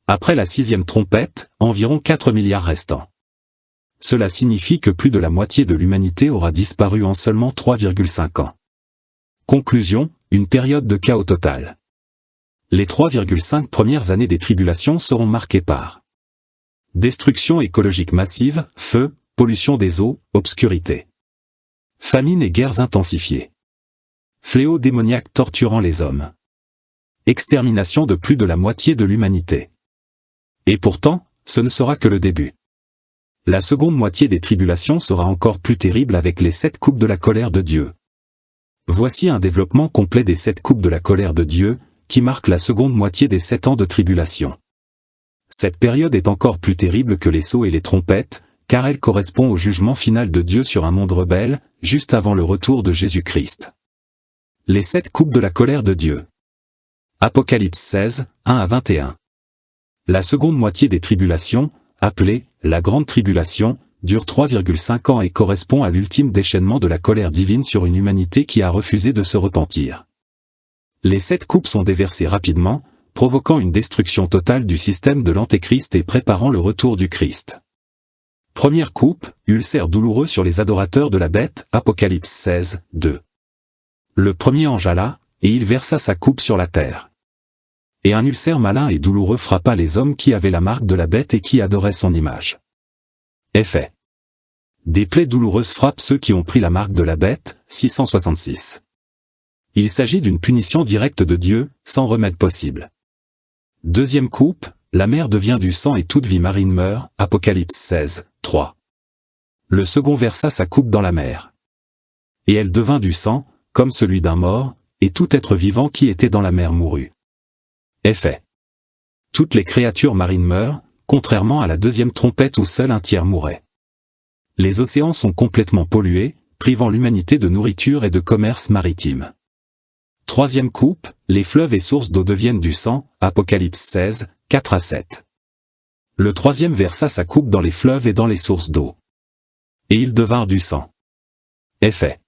Après la 6e trompette, environ 4 milliards restants. Cela signifie que plus de la moitié de l'humanité aura disparu en seulement 3,5 ans. Conclusion, une période de chaos total. Les 3,5 premières années des tribulations seront marquées par destruction écologique massive, feu, pollution des eaux, obscurité. Famine et guerres intensifiées. Fléaux démoniaques torturant les hommes. Extermination de plus de la moitié de l'humanité. Et pourtant, ce ne sera que le début. La seconde moitié des tribulations sera encore plus terrible avec les 7 coupes de la colère de Dieu. Voici un développement complet des 7 coupes de la colère de Dieu, qui marque la seconde moitié des 7 ans de tribulation. Cette période est encore plus terrible que les sceaux et les trompettes, car elle correspond au jugement final de Dieu sur un monde rebelle, juste avant le retour de Jésus-Christ. Les 7 coupes de la colère de Dieu. Apocalypse 16, 1 à 21. La seconde moitié des tribulations, appelée la Grande Tribulation, dure 3,5 ans et correspond à l'ultime déchaînement de la colère divine sur une humanité qui a refusé de se repentir. Les 7 coupes sont déversées rapidement, provoquant une destruction totale du système de l'Antéchrist et préparant le retour du Christ. Première coupe, ulcère douloureux sur les adorateurs de la bête, Apocalypse 16, 2. Le premier ange alla, et il versa sa coupe sur la terre. Et un ulcère malin et douloureux frappa les hommes qui avaient la marque de la bête et qui adoraient son image. Effet. Des plaies douloureuses frappent ceux qui ont pris la marque de la bête, 666. Il s'agit d'une punition directe de Dieu, sans remède possible. Deuxième coupe, la mer devient du sang et toute vie marine meurt, Apocalypse 16, 3. Le second versa sa coupe dans la mer. Et elle devint du sang, comme celui d'un mort, et tout être vivant qui était dans la mer mourut. Effet. Toutes les créatures marines meurent, contrairement à la deuxième trompette où seul un tiers mourait. Les océans sont complètement pollués, privant l'humanité de nourriture et de commerce maritime. Troisième coupe, les fleuves et sources d'eau deviennent du sang, Apocalypse 16, 4-7. Le troisième versa sa coupe dans les fleuves et dans les sources d'eau. Et ils devinrent du sang. Effet.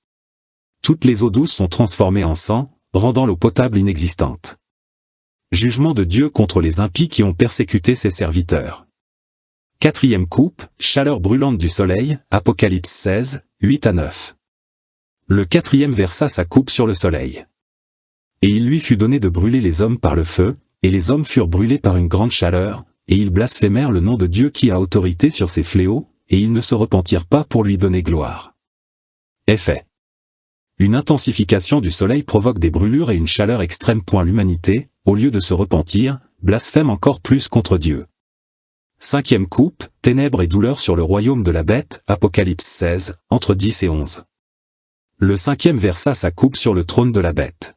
Toutes les eaux douces sont transformées en sang, rendant l'eau potable inexistante. Jugement de Dieu contre les impies qui ont persécuté ses serviteurs. Quatrième coupe, chaleur brûlante du soleil, Apocalypse 16, 8-9. Le quatrième versa sa coupe sur le soleil. Et il lui fut donné de brûler les hommes par le feu, et les hommes furent brûlés par une grande chaleur, et ils blasphémèrent le nom de Dieu qui a autorité sur ces fléaux, et ils ne se repentirent pas pour lui donner gloire. Effet. Une intensification du soleil provoque des brûlures et une chaleur extrême. L'humanité, au lieu de se repentir, blasphème encore plus contre Dieu. Cinquième coupe, ténèbres et douleurs sur le royaume de la bête, Apocalypse 16, entre 10 et 11. Le cinquième versa sa coupe sur le trône de la bête.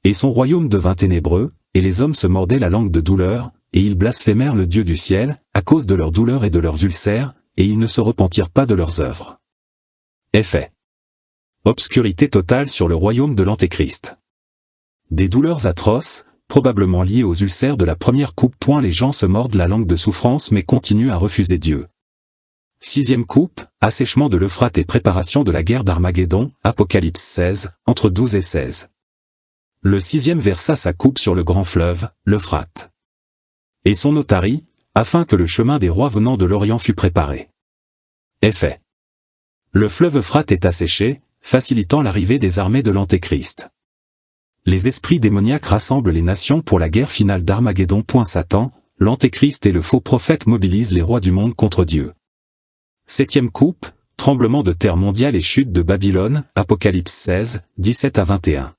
Et son royaume devint ténébreux, et les hommes se mordaient la langue de douleur, et ils blasphémèrent le Dieu du ciel, à cause de leurs douleurs et de leurs ulcères, et ils ne se repentirent pas de leurs œuvres. Effet. Obscurité totale sur le royaume de l'Antéchrist. Des douleurs atroces, probablement liées aux ulcères de la première coupe. Les gens se mordent la langue de souffrance mais continuent à refuser Dieu. Sixième coupe, assèchement de l'Euphrate et préparation de la guerre d'Armageddon, Apocalypse 16, entre 12 et 16. Le sixième versa sa coupe sur le grand fleuve, l'Euphrate. Et son eau tarit, afin que le chemin des rois venant de l'Orient fût préparé. Effet. Le fleuve Euphrate est asséché, facilitant l'arrivée des armées de l'Antéchrist. Les esprits démoniaques rassemblent les nations pour la guerre finale d'Armageddon. Satan, l'Antéchrist et le faux prophète mobilisent les rois du monde contre Dieu. Septième coupe, tremblement de terre mondial et chute de Babylone, Apocalypse 16, 17-21.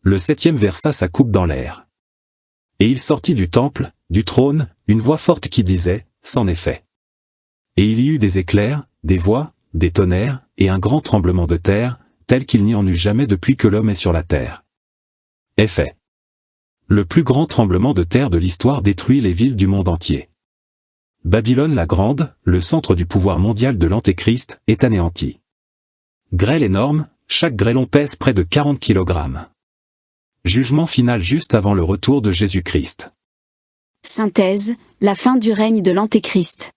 Le septième versa sa coupe dans l'air. Et il sortit du temple, du trône, une voix forte qui disait, c'en est fait. Et il y eut des éclairs, des voix, des tonnerres, et un grand tremblement de terre, tel qu'il n'y en eut jamais depuis que l'homme est sur la terre. Effet. Le plus grand tremblement de terre de l'histoire détruit les villes du monde entier. Babylone la Grande, le centre du pouvoir mondial de l'Antéchrist, est anéanti. Grêle énorme, chaque grêlon pèse près de 40 kg. Jugement final juste avant le retour de Jésus-Christ. Synthèse, la fin du règne de l'Antéchrist.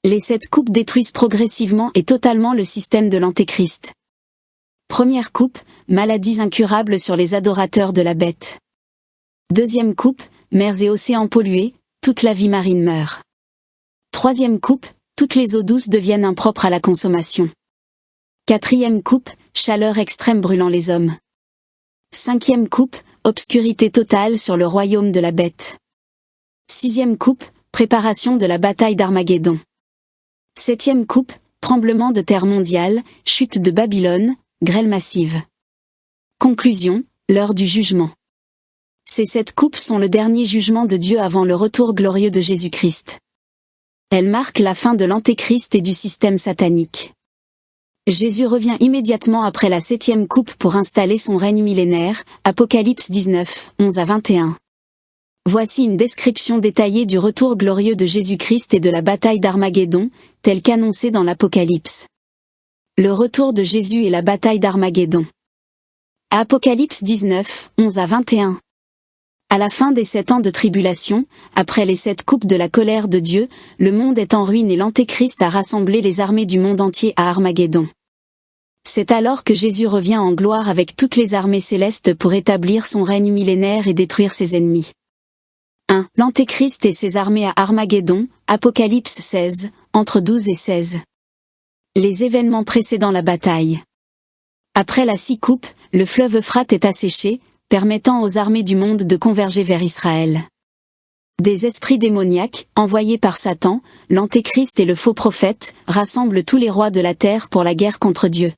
Les 7 coupes détruisent progressivement et totalement le système de l'Antéchrist. Première coupe, maladies incurables sur les adorateurs de la bête. Deuxième coupe, mers et océans pollués, toute la vie marine meurt. Troisième coupe, toutes les eaux douces deviennent impropres à la consommation. Quatrième coupe, chaleur extrême brûlant les hommes. Cinquième coupe, obscurité totale sur le royaume de la bête. Sixième coupe, préparation de la bataille d'Armageddon. Septième coupe, tremblement de terre mondial, chute de Babylone, grêle massive. Conclusion, l'heure du jugement. Ces 7 coupes sont le dernier jugement de Dieu avant le retour glorieux de Jésus-Christ. Elles marquent la fin de l'Antéchrist et du système satanique. Jésus revient immédiatement après la 7e coupe pour installer son règne millénaire, Apocalypse 19, 11-21. Voici une description détaillée du retour glorieux de Jésus-Christ et de la bataille d'Armageddon, telle qu'annoncée dans l'Apocalypse. Le retour de Jésus et la bataille d'Armageddon. Apocalypse 19, 11-21. À la fin des 7 ans de tribulation, après les 7 coupes de la colère de Dieu, le monde est en ruine et l'Antéchrist a rassemblé les armées du monde entier à Armageddon. C'est alors que Jésus revient en gloire avec toutes les armées célestes pour établir son règne millénaire et détruire ses ennemis. 1. L'Antéchrist et ses armées à Armageddon, Apocalypse 16, entre 12 et 16. Les événements précédant la bataille. Après la 6 coupes, le fleuve Euphrate est asséché, permettant aux armées du monde de converger vers Israël. Des esprits démoniaques, envoyés par Satan, l'Antéchrist et le faux prophète, rassemblent tous les rois de la terre pour la guerre contre Dieu.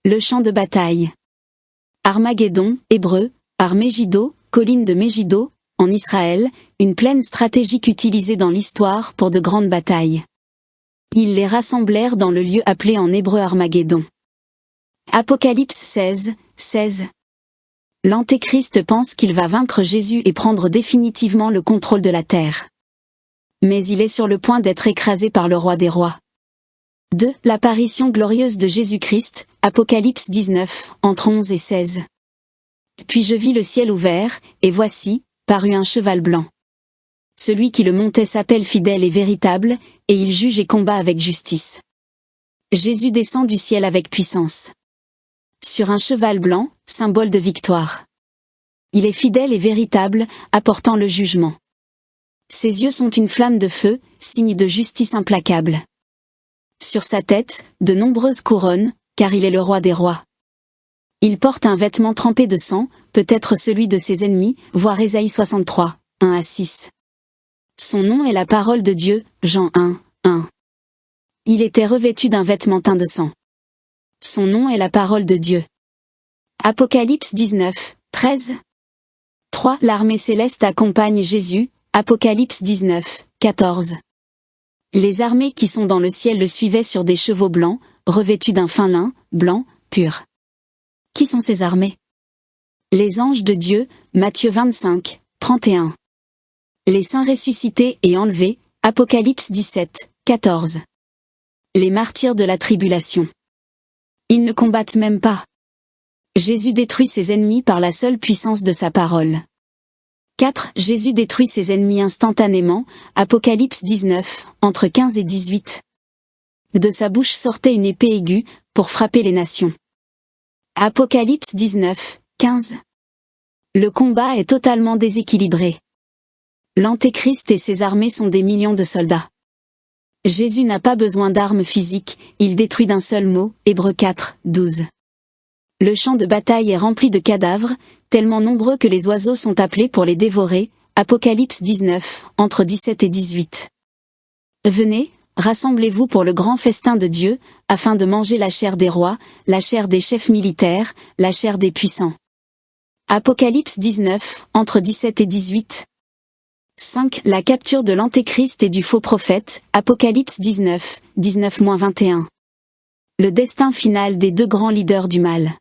Le champ de bataille. Armageddon, hébreu, Ar-Megiddo, colline de Megiddo, en Israël, une plaine stratégique utilisée dans l'histoire pour de grandes batailles. Ils les rassemblèrent dans le lieu appelé en hébreu Armageddon. Apocalypse 16, 16. L'Antéchrist pense qu'il va vaincre Jésus et prendre définitivement le contrôle de la terre. Mais il est sur le point d'être écrasé par le roi des rois. 2. L'apparition glorieuse de Jésus-Christ, Apocalypse 19, entre 11 et 16. Puis je vis le ciel ouvert, et voici, parut un cheval blanc. Celui qui le montait s'appelle Fidèle et Véritable, et il juge et combat avec justice. Jésus descend du ciel avec puissance. Sur un cheval blanc, symbole de victoire. Il est fidèle et véritable, apportant le jugement. Ses yeux sont une flamme de feu, signe de justice implacable. Sur sa tête, de nombreuses couronnes, car il est le roi des rois. Il porte un vêtement trempé de sang, peut-être celui de ses ennemis, voir Ésaïe 63, 1-6. Son nom est la parole de Dieu, Jean 1, 1. Il était revêtu d'un vêtement teint de sang. Son nom est la parole de Dieu. Apocalypse 19, 13. 3. L'armée céleste accompagne Jésus, Apocalypse 19, 14. Les armées qui sont dans le ciel le suivaient sur des chevaux blancs, revêtus d'un fin lin, blanc, pur. Qui sont ces armées? Les anges de Dieu, Matthieu 25, 31. Les saints ressuscités et enlevés, Apocalypse 17, 14. Les martyrs de la tribulation. Ils ne combattent même pas. Jésus détruit ses ennemis par la seule puissance de sa parole. 4. Jésus détruit ses ennemis instantanément, Apocalypse 19, entre 15 et 18. De sa bouche sortait une épée aiguë, pour frapper les nations. Apocalypse 19, 15. Le combat est totalement déséquilibré. L'Antéchrist et ses armées sont des millions de soldats. Jésus n'a pas besoin d'armes physiques, il détruit d'un seul mot, Hébreux 4, 12. Le champ de bataille est rempli de cadavres, tellement nombreux que les oiseaux sont appelés pour les dévorer, Apocalypse 19, entre 17 et 18. Venez, rassemblez-vous pour le grand festin de Dieu, afin de manger la chair des rois, la chair des chefs militaires, la chair des puissants. Apocalypse 19, entre 17 et 18. 5. La capture de l'Antéchrist et du faux prophète, Apocalypse 19, 19-21. Le destin final des deux grands leaders du mal.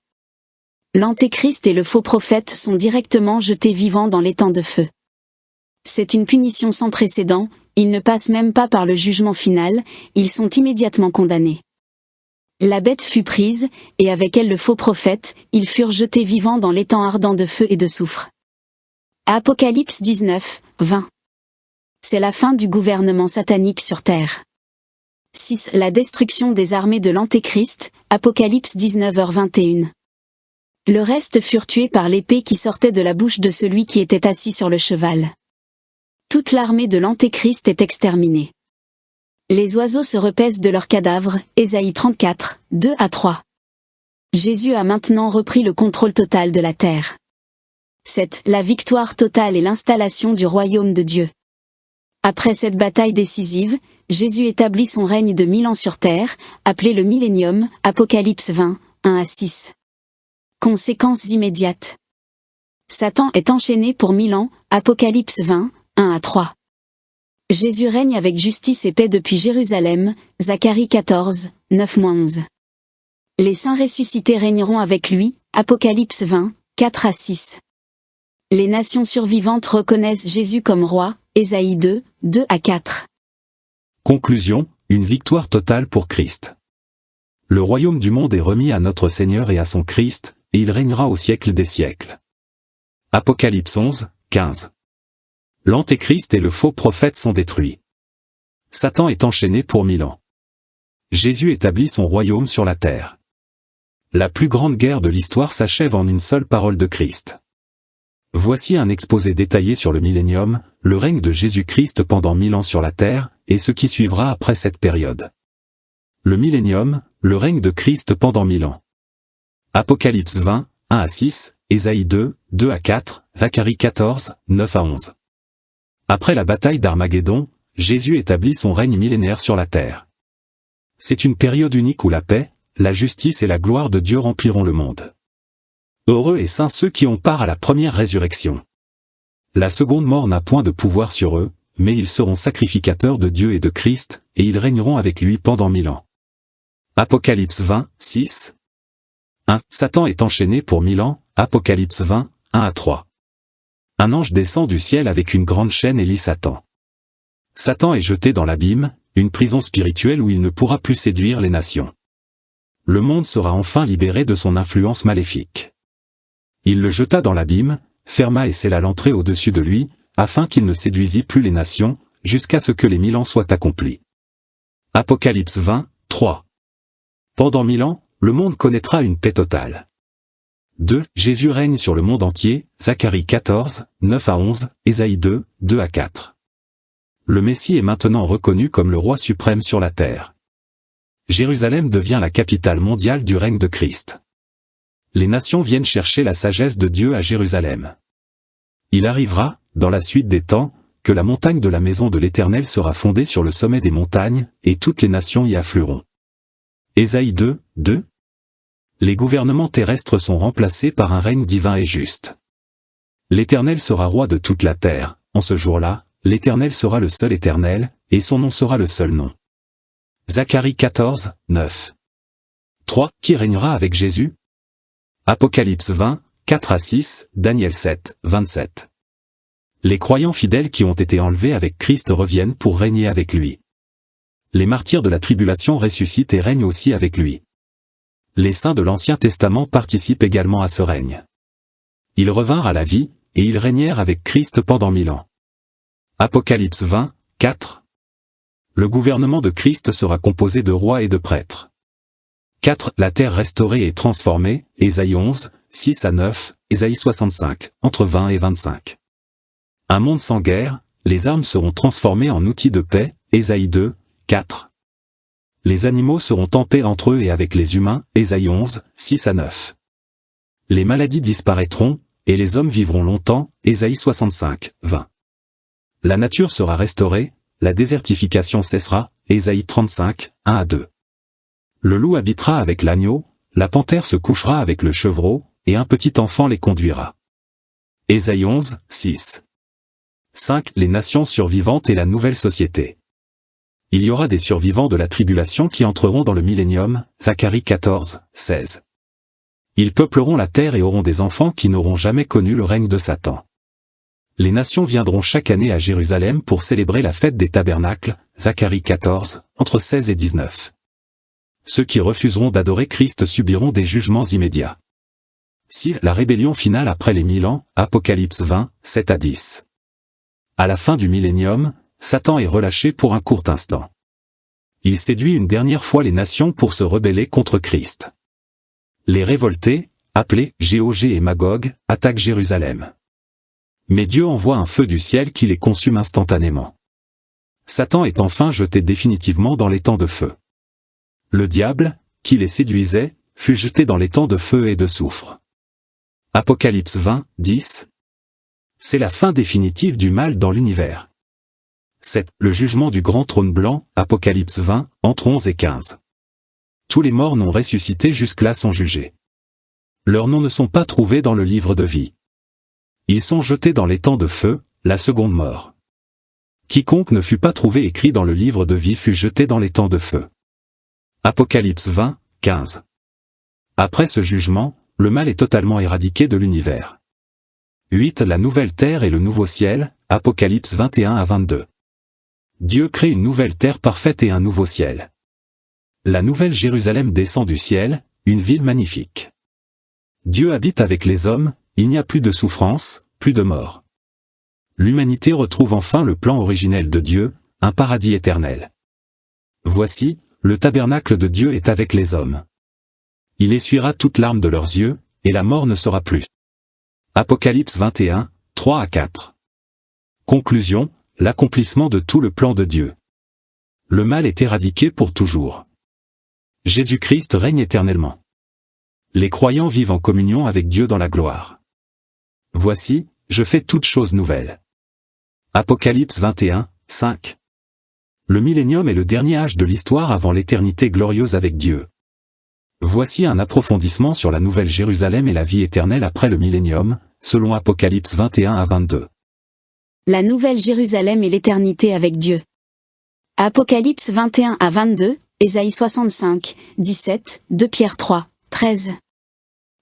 L'Antéchrist et le faux prophète sont directement jetés vivants dans l'étang de feu. C'est une punition sans précédent, ils ne passent même pas par le jugement final, ils sont immédiatement condamnés. La bête fut prise, et avec elle le faux prophète, ils furent jetés vivants dans l'étang ardent de feu et de soufre. Apocalypse 19, 20. C'est la fin du gouvernement satanique sur terre. 6. La destruction des armées de l'Antéchrist, Apocalypse 19h21. Le reste furent tués par l'épée qui sortait de la bouche de celui qui était assis sur le cheval. Toute l'armée de l'Antéchrist est exterminée. Les oiseaux se repaissent de leurs cadavres, Ésaïe 34, 2-3. Jésus a maintenant repris le contrôle total de la terre. 7. La victoire totale et l'installation du royaume de Dieu. Après cette bataille décisive, Jésus établit son règne de 1000 ans sur terre, appelé le millénium, Apocalypse 20, 1-6. Conséquences immédiates. Satan est enchaîné pour 1000 ans, Apocalypse 20, 1-3. Jésus règne avec justice et paix depuis Jérusalem, Zacharie 14, 9-11. Les saints ressuscités régneront avec lui, Apocalypse 20, 4-6. Les nations survivantes reconnaissent Jésus comme roi, Ésaïe 2, 2-4. Conclusion, une victoire totale pour Christ. Le royaume du monde est remis à notre Seigneur et à son Christ, et il régnera au siècle des siècles. Apocalypse 11, 15. L'Antéchrist et le faux prophète sont détruits. Satan est enchaîné pour 1000 ans. Jésus établit son royaume sur la terre. La plus grande guerre de l'histoire s'achève en une seule parole de Christ. Voici un exposé détaillé sur le millénium, le règne de Jésus-Christ pendant 1000 ans sur la terre, et ce qui suivra après cette période. Le millénium, le règne de Christ pendant 1000 ans. Apocalypse 20, 1-6, Ésaïe 2, 2-4, Zacharie 14, 9-11. Après la bataille d'Armageddon, Jésus établit son règne millénaire sur la terre. C'est une période unique où la paix, la justice et la gloire de Dieu rempliront le monde. Heureux et saints ceux qui ont part à la première résurrection. La seconde mort n'a point de pouvoir sur eux, mais ils seront sacrificateurs de Dieu et de Christ, et ils régneront avec lui pendant 1000 ans. Apocalypse 20, 6. 1. Satan est enchaîné pour 1000 ans, Apocalypse 20, 1-3. Un ange descend du ciel avec une grande chaîne et lie Satan. Satan est jeté dans l'abîme, une prison spirituelle où il ne pourra plus séduire les nations. Le monde sera enfin libéré de son influence maléfique. Il le jeta dans l'abîme, ferma et scella l'entrée au-dessus de lui, afin qu'il ne séduisît plus les nations, jusqu'à ce que les 1000 ans soient accomplis. Apocalypse 20, 3. Pendant 1000 ans, le monde connaîtra une paix totale. 2. Jésus règne sur le monde entier, Zacharie 14, 9 à 11, Ésaïe 2, 2 à 4. Le Messie est maintenant reconnu comme le roi suprême sur la terre. Jérusalem devient la capitale mondiale du règne de Christ. Les nations viennent chercher la sagesse de Dieu à Jérusalem. Il arrivera, dans la suite des temps, que la montagne de la maison de l'Éternel sera fondée sur le sommet des montagnes, et toutes les nations y afflueront. Ésaïe 2, 2. Les gouvernements terrestres sont remplacés par un règne divin et juste. L'Éternel sera roi de toute la terre. En ce jour-là, l'Éternel sera le seul Éternel, et son nom sera le seul nom. Zacharie 14, 9. 3. Qui régnera avec Jésus? Apocalypse 20, 4 à 6, Daniel 7, 27. Les croyants fidèles qui ont été enlevés avec Christ reviennent pour régner avec lui. Les martyrs de la tribulation ressuscitent et règnent aussi avec lui. Les saints de l'Ancien Testament participent également à ce règne. Ils revinrent à la vie, et ils régnèrent avec Christ pendant 1000 ans. Apocalypse 20, 4. Le gouvernement de Christ sera composé de rois et de prêtres. 4. La terre restaurée et transformée, Ésaïe 11, 6 à 9, Ésaïe 65, entre 20 et 25. Un monde sans guerre, les armes seront transformées en outils de paix, Ésaïe 2, 4. Les animaux seront en paix entre eux et avec les humains, Ésaïe 11, 6 à 9. Les maladies disparaîtront, et les hommes vivront longtemps, Ésaïe 65, 20. La nature sera restaurée, la désertification cessera, Ésaïe 35, 1 à 2. Le loup habitera avec l'agneau, la panthère se couchera avec le chevreau, et un petit enfant les conduira. Ésaïe 11, 6. 5. Les nations survivantes et la nouvelle société. Il y aura des survivants de la tribulation qui entreront dans le millénium, Zacharie 14, 16. Ils peupleront la terre et auront des enfants qui n'auront jamais connu le règne de Satan. Les nations viendront chaque année à Jérusalem pour célébrer la fête des tabernacles, Zacharie 14, entre 16 et 19. Ceux qui refuseront d'adorer Christ subiront des jugements immédiats. 6. La rébellion finale après les 1000 ans, Apocalypse 20, 7 à 10. À la fin du millénium, Satan est relâché pour un court instant. Il séduit une dernière fois les nations pour se rebeller contre Christ. Les révoltés, appelés Gog et Magog, attaquent Jérusalem. Mais Dieu envoie un feu du ciel qui les consume instantanément. Satan est enfin jeté définitivement dans l'étang de feu. Le diable, qui les séduisait, fut jeté dans l'étang de feu et de soufre. Apocalypse 20, 10. C'est la fin définitive du mal dans l'univers. 7. Le jugement du grand trône blanc, Apocalypse 20, entre 11 et 15. Tous les morts non ressuscités jusque-là sont jugés. Leurs noms ne sont pas trouvés dans le livre de vie. Ils sont jetés dans l'étang de feu, la seconde mort. Quiconque ne fut pas trouvé écrit dans le livre de vie fut jeté dans l'étang de feu. Apocalypse 20, 15. Après ce jugement, le mal est totalement éradiqué de l'univers. 8. La nouvelle terre et le nouveau ciel, Apocalypse 21 à 22. Dieu crée une nouvelle terre parfaite et un nouveau ciel. La nouvelle Jérusalem descend du ciel, une ville magnifique. Dieu habite avec les hommes, il n'y a plus de souffrance, plus de mort. L'humanité retrouve enfin le plan originel de Dieu, un paradis éternel. Voici, le tabernacle de Dieu est avec les hommes. Il essuiera toute larme de leurs yeux, et la mort ne sera plus. Apocalypse 21, 3 à 4. Conclusion, l'accomplissement de tout le plan de Dieu. Le mal est éradiqué pour toujours. Jésus-Christ règne éternellement. Les croyants vivent en communion avec Dieu dans la gloire. Voici, je fais toutes choses nouvelles. Apocalypse 21, 5. Le millénium est le dernier âge de l'histoire avant l'éternité glorieuse avec Dieu. Voici un approfondissement sur la nouvelle Jérusalem et la vie éternelle après le millénium, selon Apocalypse 21 à 22. La nouvelle Jérusalem et l'éternité avec Dieu. Apocalypse 21 à 22, Ésaïe 65, 17, 2 Pierre 3, 13.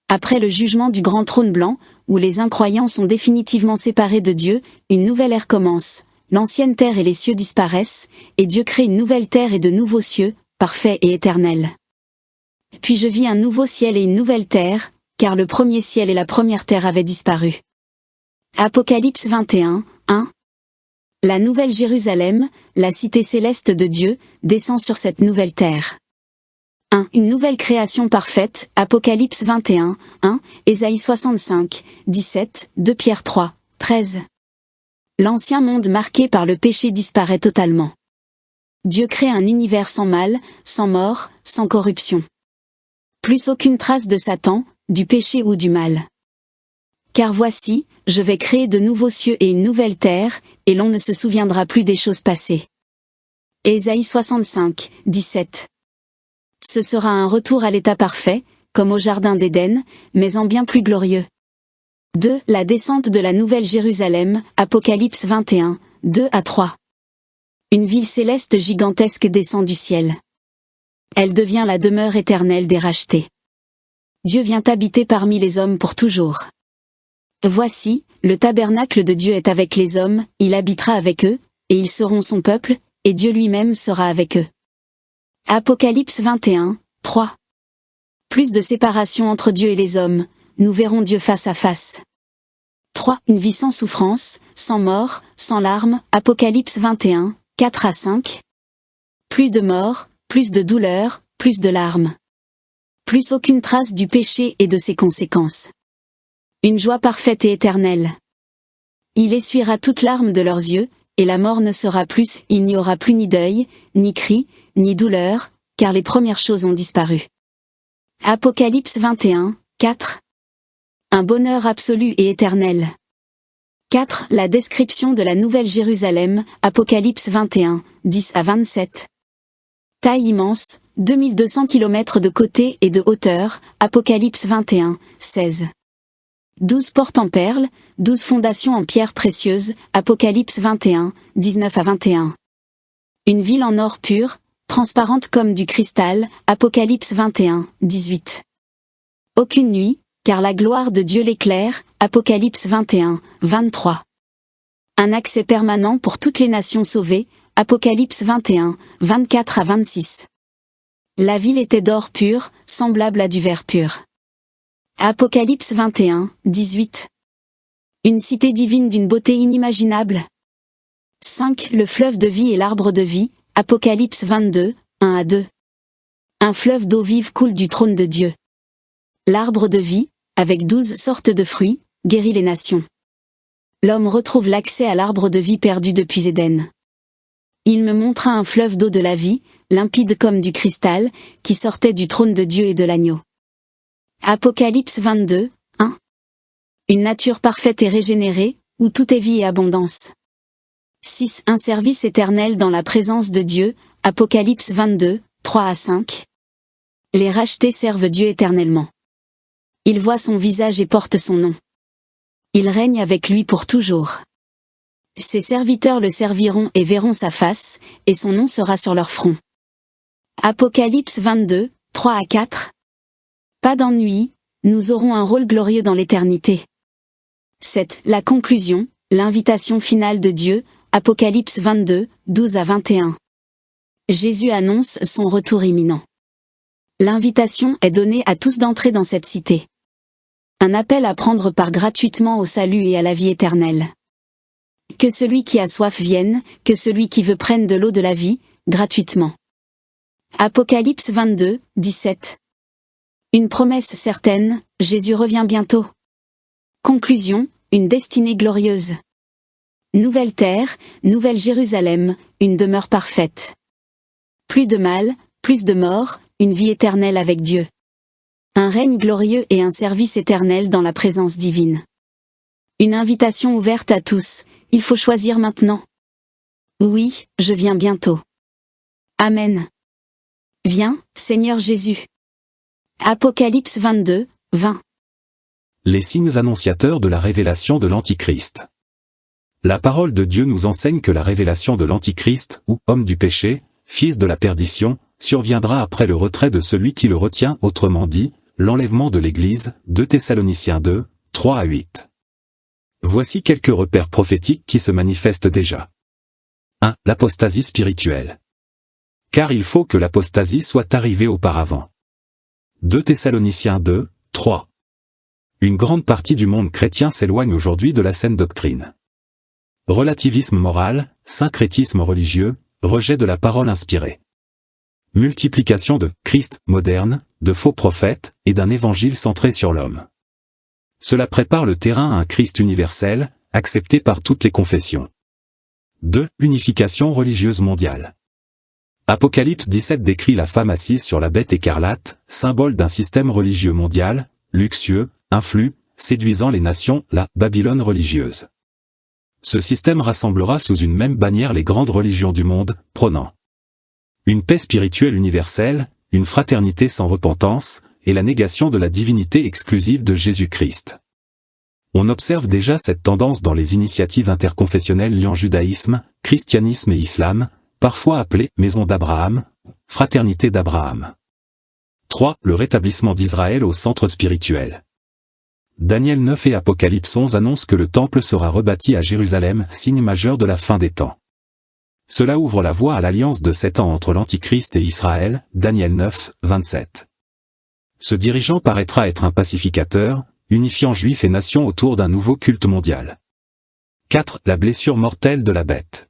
Après le jugement du grand trône blanc, où les incroyants sont définitivement séparés de Dieu, une nouvelle ère commence, l'ancienne terre et les cieux disparaissent, et Dieu crée une nouvelle terre et de nouveaux cieux, parfaits et éternels. Puis je vis un nouveau ciel et une nouvelle terre, car le premier ciel et la première terre avaient disparu. Apocalypse 21, 1. La nouvelle Jérusalem, la cité céleste de Dieu, descend sur cette nouvelle terre. 1. Une nouvelle création parfaite, Apocalypse 21, 1, Ésaïe 65, 17, 2 Pierre 3, 13. L'ancien monde marqué par le péché disparaît totalement. Dieu crée un univers sans mal, sans mort, sans corruption. Plus aucune trace de Satan, du péché ou du mal. Car voici, je vais créer de nouveaux cieux et une nouvelle terre, et l'on ne se souviendra plus des choses passées. Ésaïe 65, 17. Ce sera un retour à l'état parfait, comme au jardin d'Éden, mais en bien plus glorieux. 2. La descente de la nouvelle Jérusalem, Apocalypse 21, 2 à 3. Une ville céleste gigantesque descend du ciel. Elle devient la demeure éternelle des rachetés. Dieu vient habiter parmi les hommes pour toujours. Voici, le tabernacle de Dieu est avec les hommes, il habitera avec eux, et ils seront son peuple, et Dieu lui-même sera avec eux. Apocalypse 21, 3. Plus de séparation entre Dieu et les hommes, nous verrons Dieu face à face. 3. Une vie sans souffrance, sans mort, sans larmes, Apocalypse 21, 4 à 5. Plus de mort, plus de douleur, plus de larmes. Plus aucune trace du péché et de ses conséquences. Une joie parfaite et éternelle. Il essuiera toute larme de leurs yeux, et la mort ne sera plus, il n'y aura plus ni deuil, ni cri, ni douleur, car les premières choses ont disparu. Apocalypse 21, 4. Un bonheur absolu et éternel. 4. La description de la nouvelle Jérusalem, Apocalypse 21, 10 à 27. Taille immense, 2200 km de côté et de hauteur, Apocalypse 21, 16. 12 portes en perles, 12 fondations en pierres précieuses, Apocalypse 21, 19 à 21. Une ville en or pur, transparente comme du cristal, Apocalypse 21, 18. Aucune nuit, car la gloire de Dieu l'éclaire, Apocalypse 21, 23. Un accès permanent pour toutes les nations sauvées, Apocalypse 21, 24 à 26. La ville était d'or pur, semblable à du verre pur. Apocalypse 21, 18. Une cité divine d'une beauté inimaginable. 5. Le fleuve de vie et l'arbre de vie, Apocalypse 22, 1 à 2. Un fleuve d'eau vive coule du trône de Dieu. L'arbre de vie, avec 12 sortes de fruits, guérit les nations. L'homme retrouve l'accès à l'arbre de vie perdu depuis Éden. Il me montra un fleuve d'eau de la vie, limpide comme du cristal, qui sortait du trône de Dieu et de l'agneau. Apocalypse 22, 1. Une nature parfaite et régénérée, où tout est vie et abondance. 6. Un service éternel dans la présence de Dieu, Apocalypse 22, 3 à 5. Les rachetés servent Dieu éternellement. Ils voient son visage et portent son nom. Il règne avec lui pour toujours. Ses serviteurs le serviront et verront sa face, et son nom sera sur leur front. Apocalypse 22, 3 à 4. Pas d'ennui, nous aurons un rôle glorieux dans l'éternité. 7. La conclusion, l'invitation finale de Dieu, Apocalypse 22, 12 à 21. Jésus annonce son retour imminent. L'invitation est donnée à tous d'entrer dans cette cité. Un appel à prendre part gratuitement au salut et à la vie éternelle. Que celui qui a soif vienne, que celui qui veut prenne de l'eau de la vie, gratuitement. Apocalypse 22, 17. Une promesse certaine, Jésus revient bientôt. Conclusion, une destinée glorieuse. Nouvelle terre, nouvelle Jérusalem, une demeure parfaite. Plus de mal, plus de mort, une vie éternelle avec Dieu. Un règne glorieux et un service éternel dans la présence divine. Une invitation ouverte à tous, il faut choisir maintenant. Oui, je viens bientôt. Amen. Viens, Seigneur Jésus. Apocalypse 22, 20. Les signes annonciateurs de la révélation de l'Antichrist. La parole de Dieu nous enseigne que la révélation de l'Antichrist, ou homme du péché, fils de la perdition, surviendra après le retrait de celui qui le retient, autrement dit, l'enlèvement de l'Église, 2 Thessaloniciens 2, 3 à 8. Voici quelques repères prophétiques qui se manifestent déjà. 1. L'apostasie spirituelle. Car il faut que l'apostasie soit arrivée auparavant. 2 Thessaloniciens 2, 3. Une grande partie du monde chrétien s'éloigne aujourd'hui de la saine doctrine. Relativisme moral, syncrétisme religieux, rejet de la parole inspirée. Multiplication de Christ moderne, de faux prophètes, et d'un évangile centré sur l'homme. Cela prépare le terrain à un Christ universel, accepté par toutes les confessions. 2. Unification religieuse mondiale. Apocalypse 17 décrit la femme assise sur la bête écarlate, symbole d'un système religieux mondial, luxueux, influx, séduisant les nations, la Babylone religieuse. Ce système rassemblera sous une même bannière les grandes religions du monde, prônant une paix spirituelle universelle, une fraternité sans repentance, et la négation de la divinité exclusive de Jésus-Christ. On observe déjà cette tendance dans les initiatives interconfessionnelles liant judaïsme, christianisme et islam, parfois appelées « Maison d'Abraham », « Fraternité d'Abraham ». 3. Le rétablissement d'Israël au centre spirituel. Daniel 9 et Apocalypse 11 annoncent que le temple sera rebâti à Jérusalem, signe majeur de la fin des temps. Cela ouvre la voie à l'alliance de 7 ans entre l'Antichrist et Israël, Daniel 9, 27. Ce dirigeant paraîtra être un pacificateur, unifiant juifs et nations autour d'un nouveau culte mondial. 4. La blessure mortelle de la bête.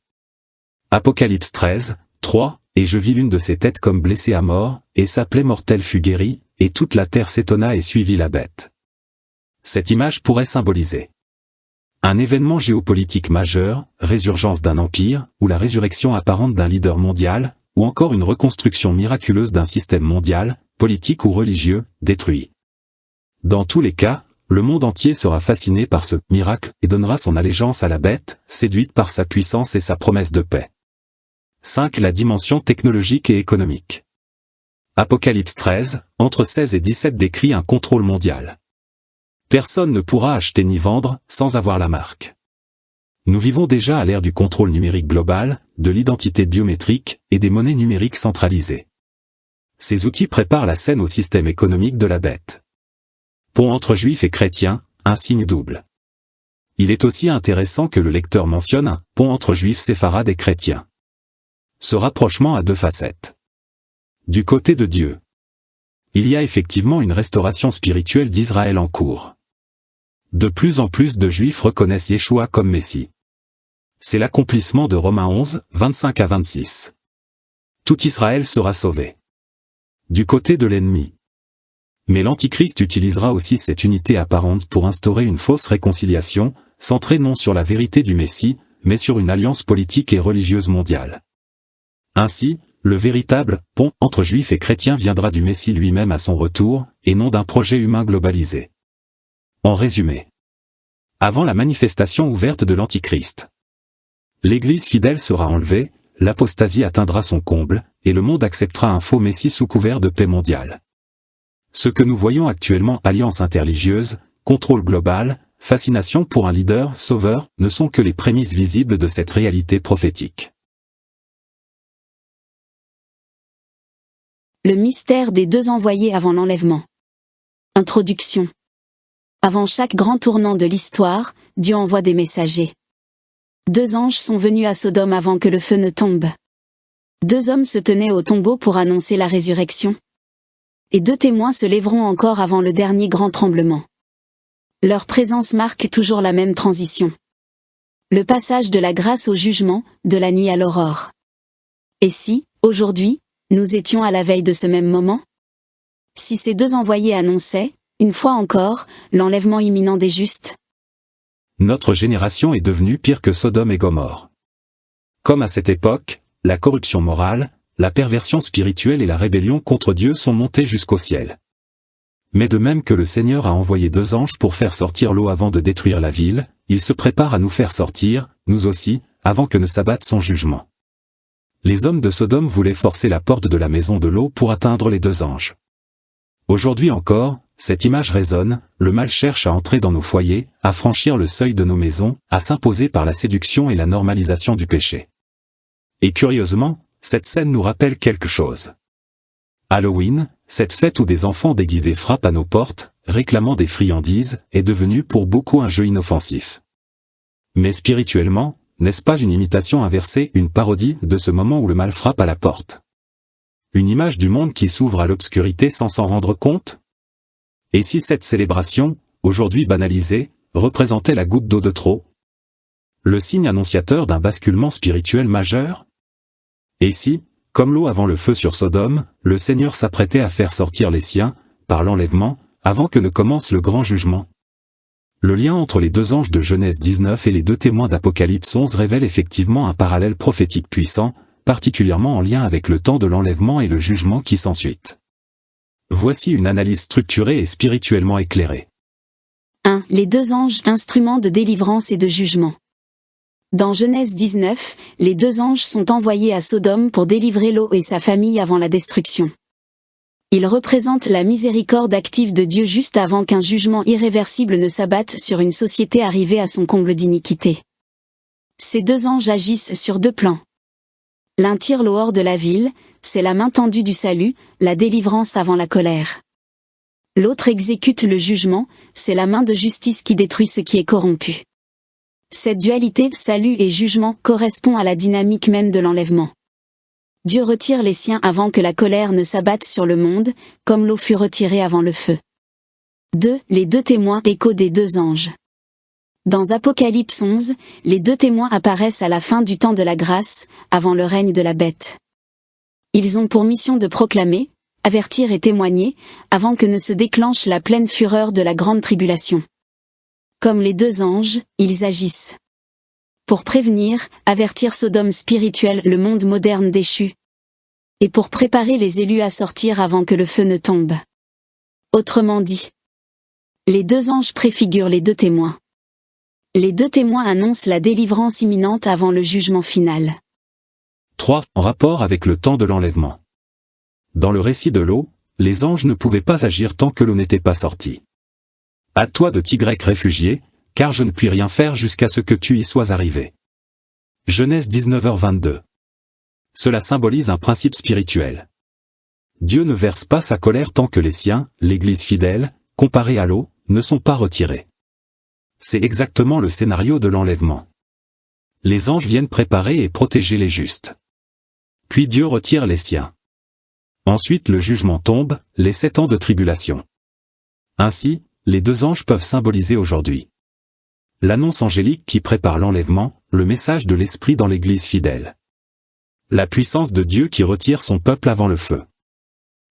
Apocalypse 13, 3, et je vis l'une de ses têtes comme blessée à mort, et sa plaie mortelle fut guérie, et toute la terre s'étonna et suivit la bête. Cette image pourrait symboliser un événement géopolitique majeur, résurgence d'un empire, ou la résurrection apparente d'un leader mondial, ou encore une reconstruction miraculeuse d'un système mondial, politique ou religieux, détruit. Dans tous les cas, le monde entier sera fasciné par ce miracle et donnera son allégeance à la bête, séduite par sa puissance et sa promesse de paix. 5. La dimension technologique et économique. Apocalypse 13, entre 16 et 17 décrit un contrôle mondial. Personne ne pourra acheter ni vendre sans avoir la marque. Nous vivons déjà à l'ère du contrôle numérique global, de l'identité biométrique et des monnaies numériques centralisées. Ces outils préparent la scène au système économique de la bête. Pont entre juifs et chrétiens, un signe double. Il est aussi intéressant que le lecteur mentionne un pont entre juifs séfarades et chrétiens. Ce rapprochement a 2 facettes. Du côté de Dieu, il y a effectivement une restauration spirituelle d'Israël en cours. De plus en plus de Juifs reconnaissent Yeshua comme Messie. C'est l'accomplissement de Romains 11, 25 à 26. Tout Israël sera sauvé. Du côté de l'ennemi. Mais l'Antichrist utilisera aussi cette unité apparente pour instaurer une fausse réconciliation, centrée non sur la vérité du Messie, mais sur une alliance politique et religieuse mondiale. Ainsi, le véritable pont entre Juifs et chrétiens viendra du Messie lui-même à son retour, et non d'un projet humain globalisé. En résumé, avant la manifestation ouverte de l'Antichrist, l'Église fidèle sera enlevée, l'apostasie atteindra son comble, et le monde acceptera un faux Messie sous couvert de paix mondiale. Ce que nous voyons actuellement, alliance interreligieuse, contrôle global, fascination pour un leader sauveur, ne sont que les prémices visibles de cette réalité prophétique. Le mystère des 2 envoyés avant l'enlèvement. Introduction. Avant chaque grand tournant de l'histoire, Dieu envoie des messagers. 2 anges sont venus à Sodome avant que le feu ne tombe. 2 hommes se tenaient au tombeau pour annoncer la résurrection. Et 2 témoins se lèveront encore avant le dernier grand tremblement. Leur présence marque toujours la même transition. Le passage de la grâce au jugement, de la nuit à l'aurore. Et si, aujourd'hui, nous étions à la veille de ce même moment? Si ces 2 envoyés annonçaient, une fois encore, l'enlèvement imminent des justes? Notre génération est devenue pire que Sodome et Gomorrhe. Comme à cette époque, la corruption morale, la perversion spirituelle et la rébellion contre Dieu sont montées jusqu'au ciel. Mais de même que le Seigneur a envoyé 2 anges pour faire sortir l'eau avant de détruire la ville, il se prépare à nous faire sortir, nous aussi, avant que ne s'abatte son jugement. Les hommes de Sodome voulaient forcer la porte de la maison de l'eau pour atteindre les 2 anges. Aujourd'hui encore, cette image résonne, le mal cherche à entrer dans nos foyers, à franchir le seuil de nos maisons, à s'imposer par la séduction et la normalisation du péché. Et curieusement, cette scène nous rappelle quelque chose. Halloween, cette fête où des enfants déguisés frappent à nos portes, réclamant des friandises, est devenue pour beaucoup un jeu inoffensif. Mais spirituellement, n'est-ce pas une imitation inversée, une parodie de ce moment où le mal frappe à la porte? Une image du monde qui s'ouvre à l'obscurité sans s'en rendre compte? Et si cette célébration, aujourd'hui banalisé, représentait la goutte d'eau de trop? Le signe annonciateur d'un basculement spirituel majeur? Et si, comme l'eau avant le feu sur Sodome, le Seigneur s'apprêtait à faire sortir les siens, par l'enlèvement, avant que ne commence le grand jugement? Le lien entre les deux anges de Genèse 19 et les deux témoins d'Apocalypse 11 révèle effectivement un parallèle prophétique puissant, particulièrement en lien avec le temps de l'enlèvement et le jugement qui s'ensuit. Voici une analyse structurée et spirituellement éclairée. 1. Les deux anges, instruments de délivrance et de jugement. Dans Genèse 19, les deux anges sont envoyés à Sodome pour délivrer Lot et sa famille avant la destruction. Ils représentent la miséricorde active de Dieu juste avant qu'un jugement irréversible ne s'abatte sur une société arrivée à son comble d'iniquité. Ces deux anges agissent sur deux plans. L'un tire Lot hors de la ville, c'est la main tendue du salut, la délivrance avant la colère. L'autre exécute le jugement, c'est la main de justice qui détruit ce qui est corrompu. Cette dualité, salut et jugement, correspond à la dynamique même de l'enlèvement. Dieu retire les siens avant que la colère ne s'abatte sur le monde, comme l'eau fut retirée avant le feu. 2. Les deux témoins, écho des deux anges. Dans Apocalypse 11, les deux témoins apparaissent à la fin du temps de la grâce, avant le règne de la bête. Ils ont pour mission de proclamer, avertir et témoigner, avant que ne se déclenche la pleine fureur de la grande tribulation. Comme les deux anges, ils agissent pour prévenir, avertir Sodome spirituel, le monde moderne déchu, et pour préparer les élus à sortir avant que le feu ne tombe. Autrement dit, les deux anges préfigurent les deux témoins. Les deux témoins annoncent la délivrance imminente avant le jugement final. 3. En rapport avec le temps de l'enlèvement. Dans le récit de Lot, les anges ne pouvaient pas agir tant que l'eau n'était pas sortie. À toi de t'y réfugier, car je ne puis rien faire jusqu'à ce que tu y sois arrivé. Genèse 19h22. Cela symbolise un principe spirituel. Dieu ne verse pas sa colère tant que les siens, l'Église fidèle, comparée à l'eau, ne sont pas retirés. C'est exactement le scénario de l'enlèvement. Les anges viennent préparer et protéger les justes. Puis Dieu retire les siens. Ensuite le jugement tombe, les 7 ans de tribulation. Ainsi, les deux anges peuvent symboliser aujourd'hui l'annonce angélique qui prépare l'enlèvement, le message de l'Esprit dans l'Église fidèle. La puissance de Dieu qui retire son peuple avant le feu.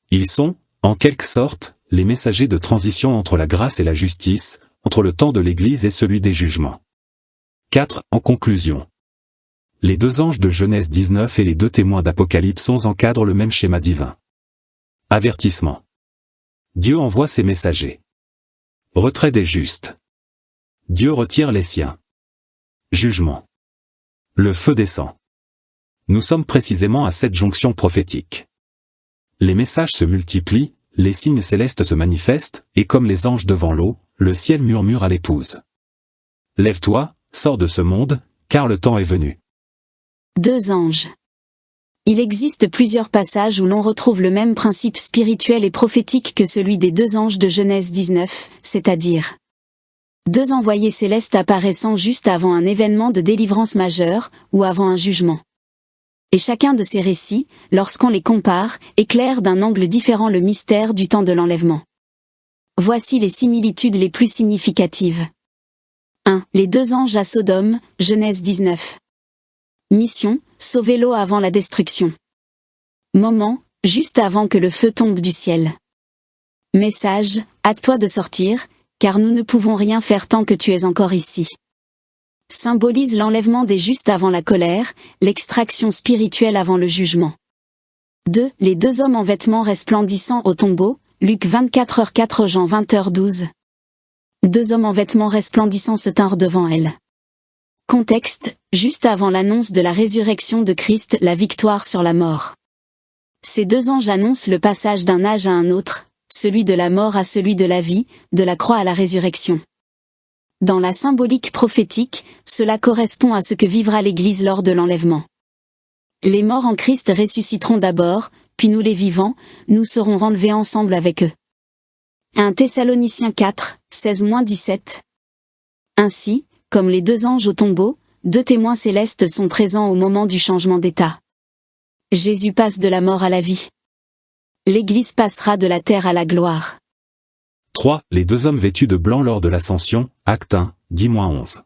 Ils sont, en quelque sorte, les messagers de transition entre la grâce et la justice, entre le temps de l'Église et celui des jugements. 4. En conclusion. Les deux anges de Genèse 19 et les deux témoins d'Apocalypse 11 encadrent le même schéma divin. Avertissement. Dieu envoie ses messagers. Retrait des justes. Dieu retire les siens. Jugement. Le feu descend. Nous sommes précisément à cette jonction prophétique. Les messages se multiplient, les signes célestes se manifestent, et comme les anges devant l'eau, le ciel murmure à l'épouse. Lève-toi, sors de ce monde, car le temps est venu. Deux anges. Il existe plusieurs passages où l'on retrouve le même principe spirituel et prophétique que celui des deux anges de Genèse 19, c'est-à-dire deux envoyés célestes apparaissant juste avant un événement de délivrance majeure, ou avant un jugement. Et chacun de ces récits, lorsqu'on les compare, éclaire d'un angle différent le mystère du temps de l'enlèvement. Voici les similitudes les plus significatives. 1. Les deux anges à Sodome, Genèse 19. Mission, sauver Lot avant la destruction. Moment, juste avant que le feu tombe du ciel. Message, hâte-toi de sortir, car nous ne pouvons rien faire tant que tu es encore ici. Symbolise l'enlèvement des justes avant la colère, l'extraction spirituelle avant le jugement. 2. Les deux hommes en vêtements resplendissants au tombeau, Luc 24h4 Jean 20h12. Deux hommes en vêtements resplendissants se tinrent devant elle. Contexte, juste avant l'annonce de la résurrection de Christ, la victoire sur la mort. Ces deux anges annoncent le passage d'un âge à un autre, celui de la mort à celui de la vie, de la croix à la résurrection. Dans la symbolique prophétique, cela correspond à ce que vivra l'Église lors de l'enlèvement. Les morts en Christ ressusciteront d'abord, puis nous les vivants, nous serons enlevés ensemble avec eux. 1 Thessaloniciens 4, 16-17. Ainsi, comme les deux anges au tombeau, deux témoins célestes sont présents au moment du changement d'état. Jésus passe de la mort à la vie. L'Église passera de la terre à la gloire. 3. Les deux hommes vêtus de blanc lors de l'ascension, Actes 1, 10-11.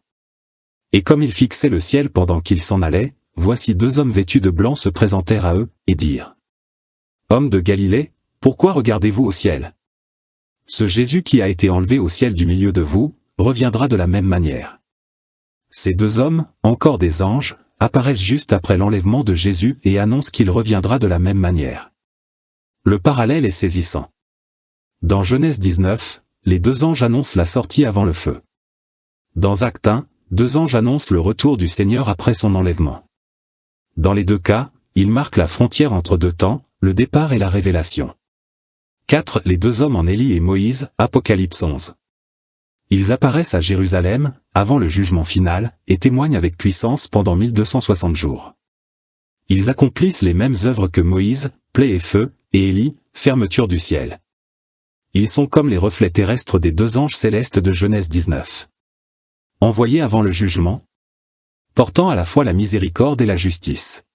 Et comme ils fixaient le ciel pendant qu'ils s'en allaient, voici deux hommes vêtus de blanc se présentèrent à eux, et dirent: Hommes de Galilée, pourquoi regardez-vous au ciel? Ce Jésus qui a été enlevé au ciel du milieu de vous, reviendra de la même manière. Ces deux hommes, encore des anges, apparaissent juste après l'enlèvement de Jésus et annoncent qu'il reviendra de la même manière. Le parallèle est saisissant. Dans Genèse 19, les deux anges annoncent la sortie avant le feu. Dans Actes 1, deux anges annoncent le retour du Seigneur après son enlèvement. Dans les deux cas, ils marquent la frontière entre deux temps, le départ et la révélation. 4. Les deux hommes en Élie et Moïse, Apocalypse 11. Ils apparaissent à Jérusalem, avant le jugement final, et témoignent avec puissance pendant 1260 jours. Ils accomplissent les mêmes œuvres que Moïse, plaie et feu, et Élie, fermeture du ciel. Ils sont comme les reflets terrestres des deux anges célestes de Genèse 19. Envoyés avant le jugement, portant à la fois la miséricorde et la justice.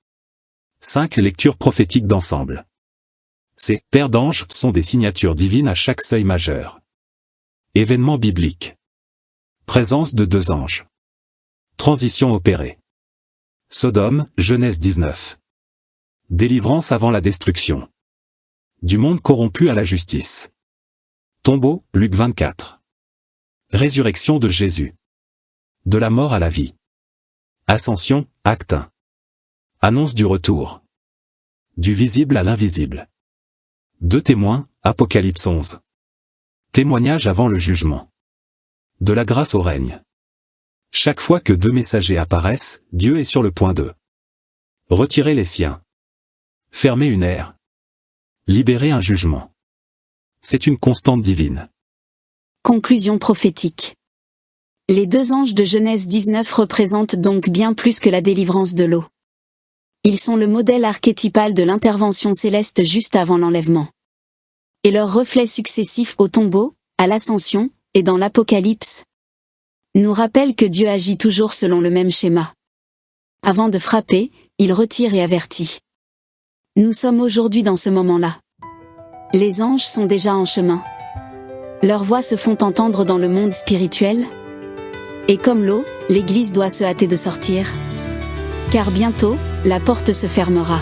5. Lecture prophétique d'ensemble. Ces « paires d'anges » sont des signatures divines à chaque seuil majeur. Événement biblique. Présence de deux anges. Transition opérée. Sodome, Genèse 19. Délivrance avant la destruction. Du monde corrompu à la justice. Tombeau, Luc 24. Résurrection de Jésus. De la mort à la vie. Ascension, Acte 1. Annonce du retour. Du visible à l'invisible. Deux témoins, Apocalypse 11. Témoignage avant le jugement. De la grâce au règne. Chaque fois que deux messagers apparaissent, Dieu est sur le point de retirer les siens. Fermer une ère. Libérer un jugement. C'est une constante divine. Conclusion prophétique. Les deux anges de Genèse 19 représentent donc bien plus que la délivrance de l'eau. Ils sont le modèle archétypal de l'intervention céleste juste avant l'enlèvement. Et leurs reflets successifs au tombeau, à l'ascension, et dans l'Apocalypse, nous rappellent que Dieu agit toujours selon le même schéma. Avant de frapper, il retire et avertit. Nous sommes aujourd'hui dans ce moment-là. Les anges sont déjà en chemin. Leurs voix se font entendre dans le monde spirituel. Et comme l'eau, l'Église doit se hâter de sortir. Car bientôt, la porte se fermera.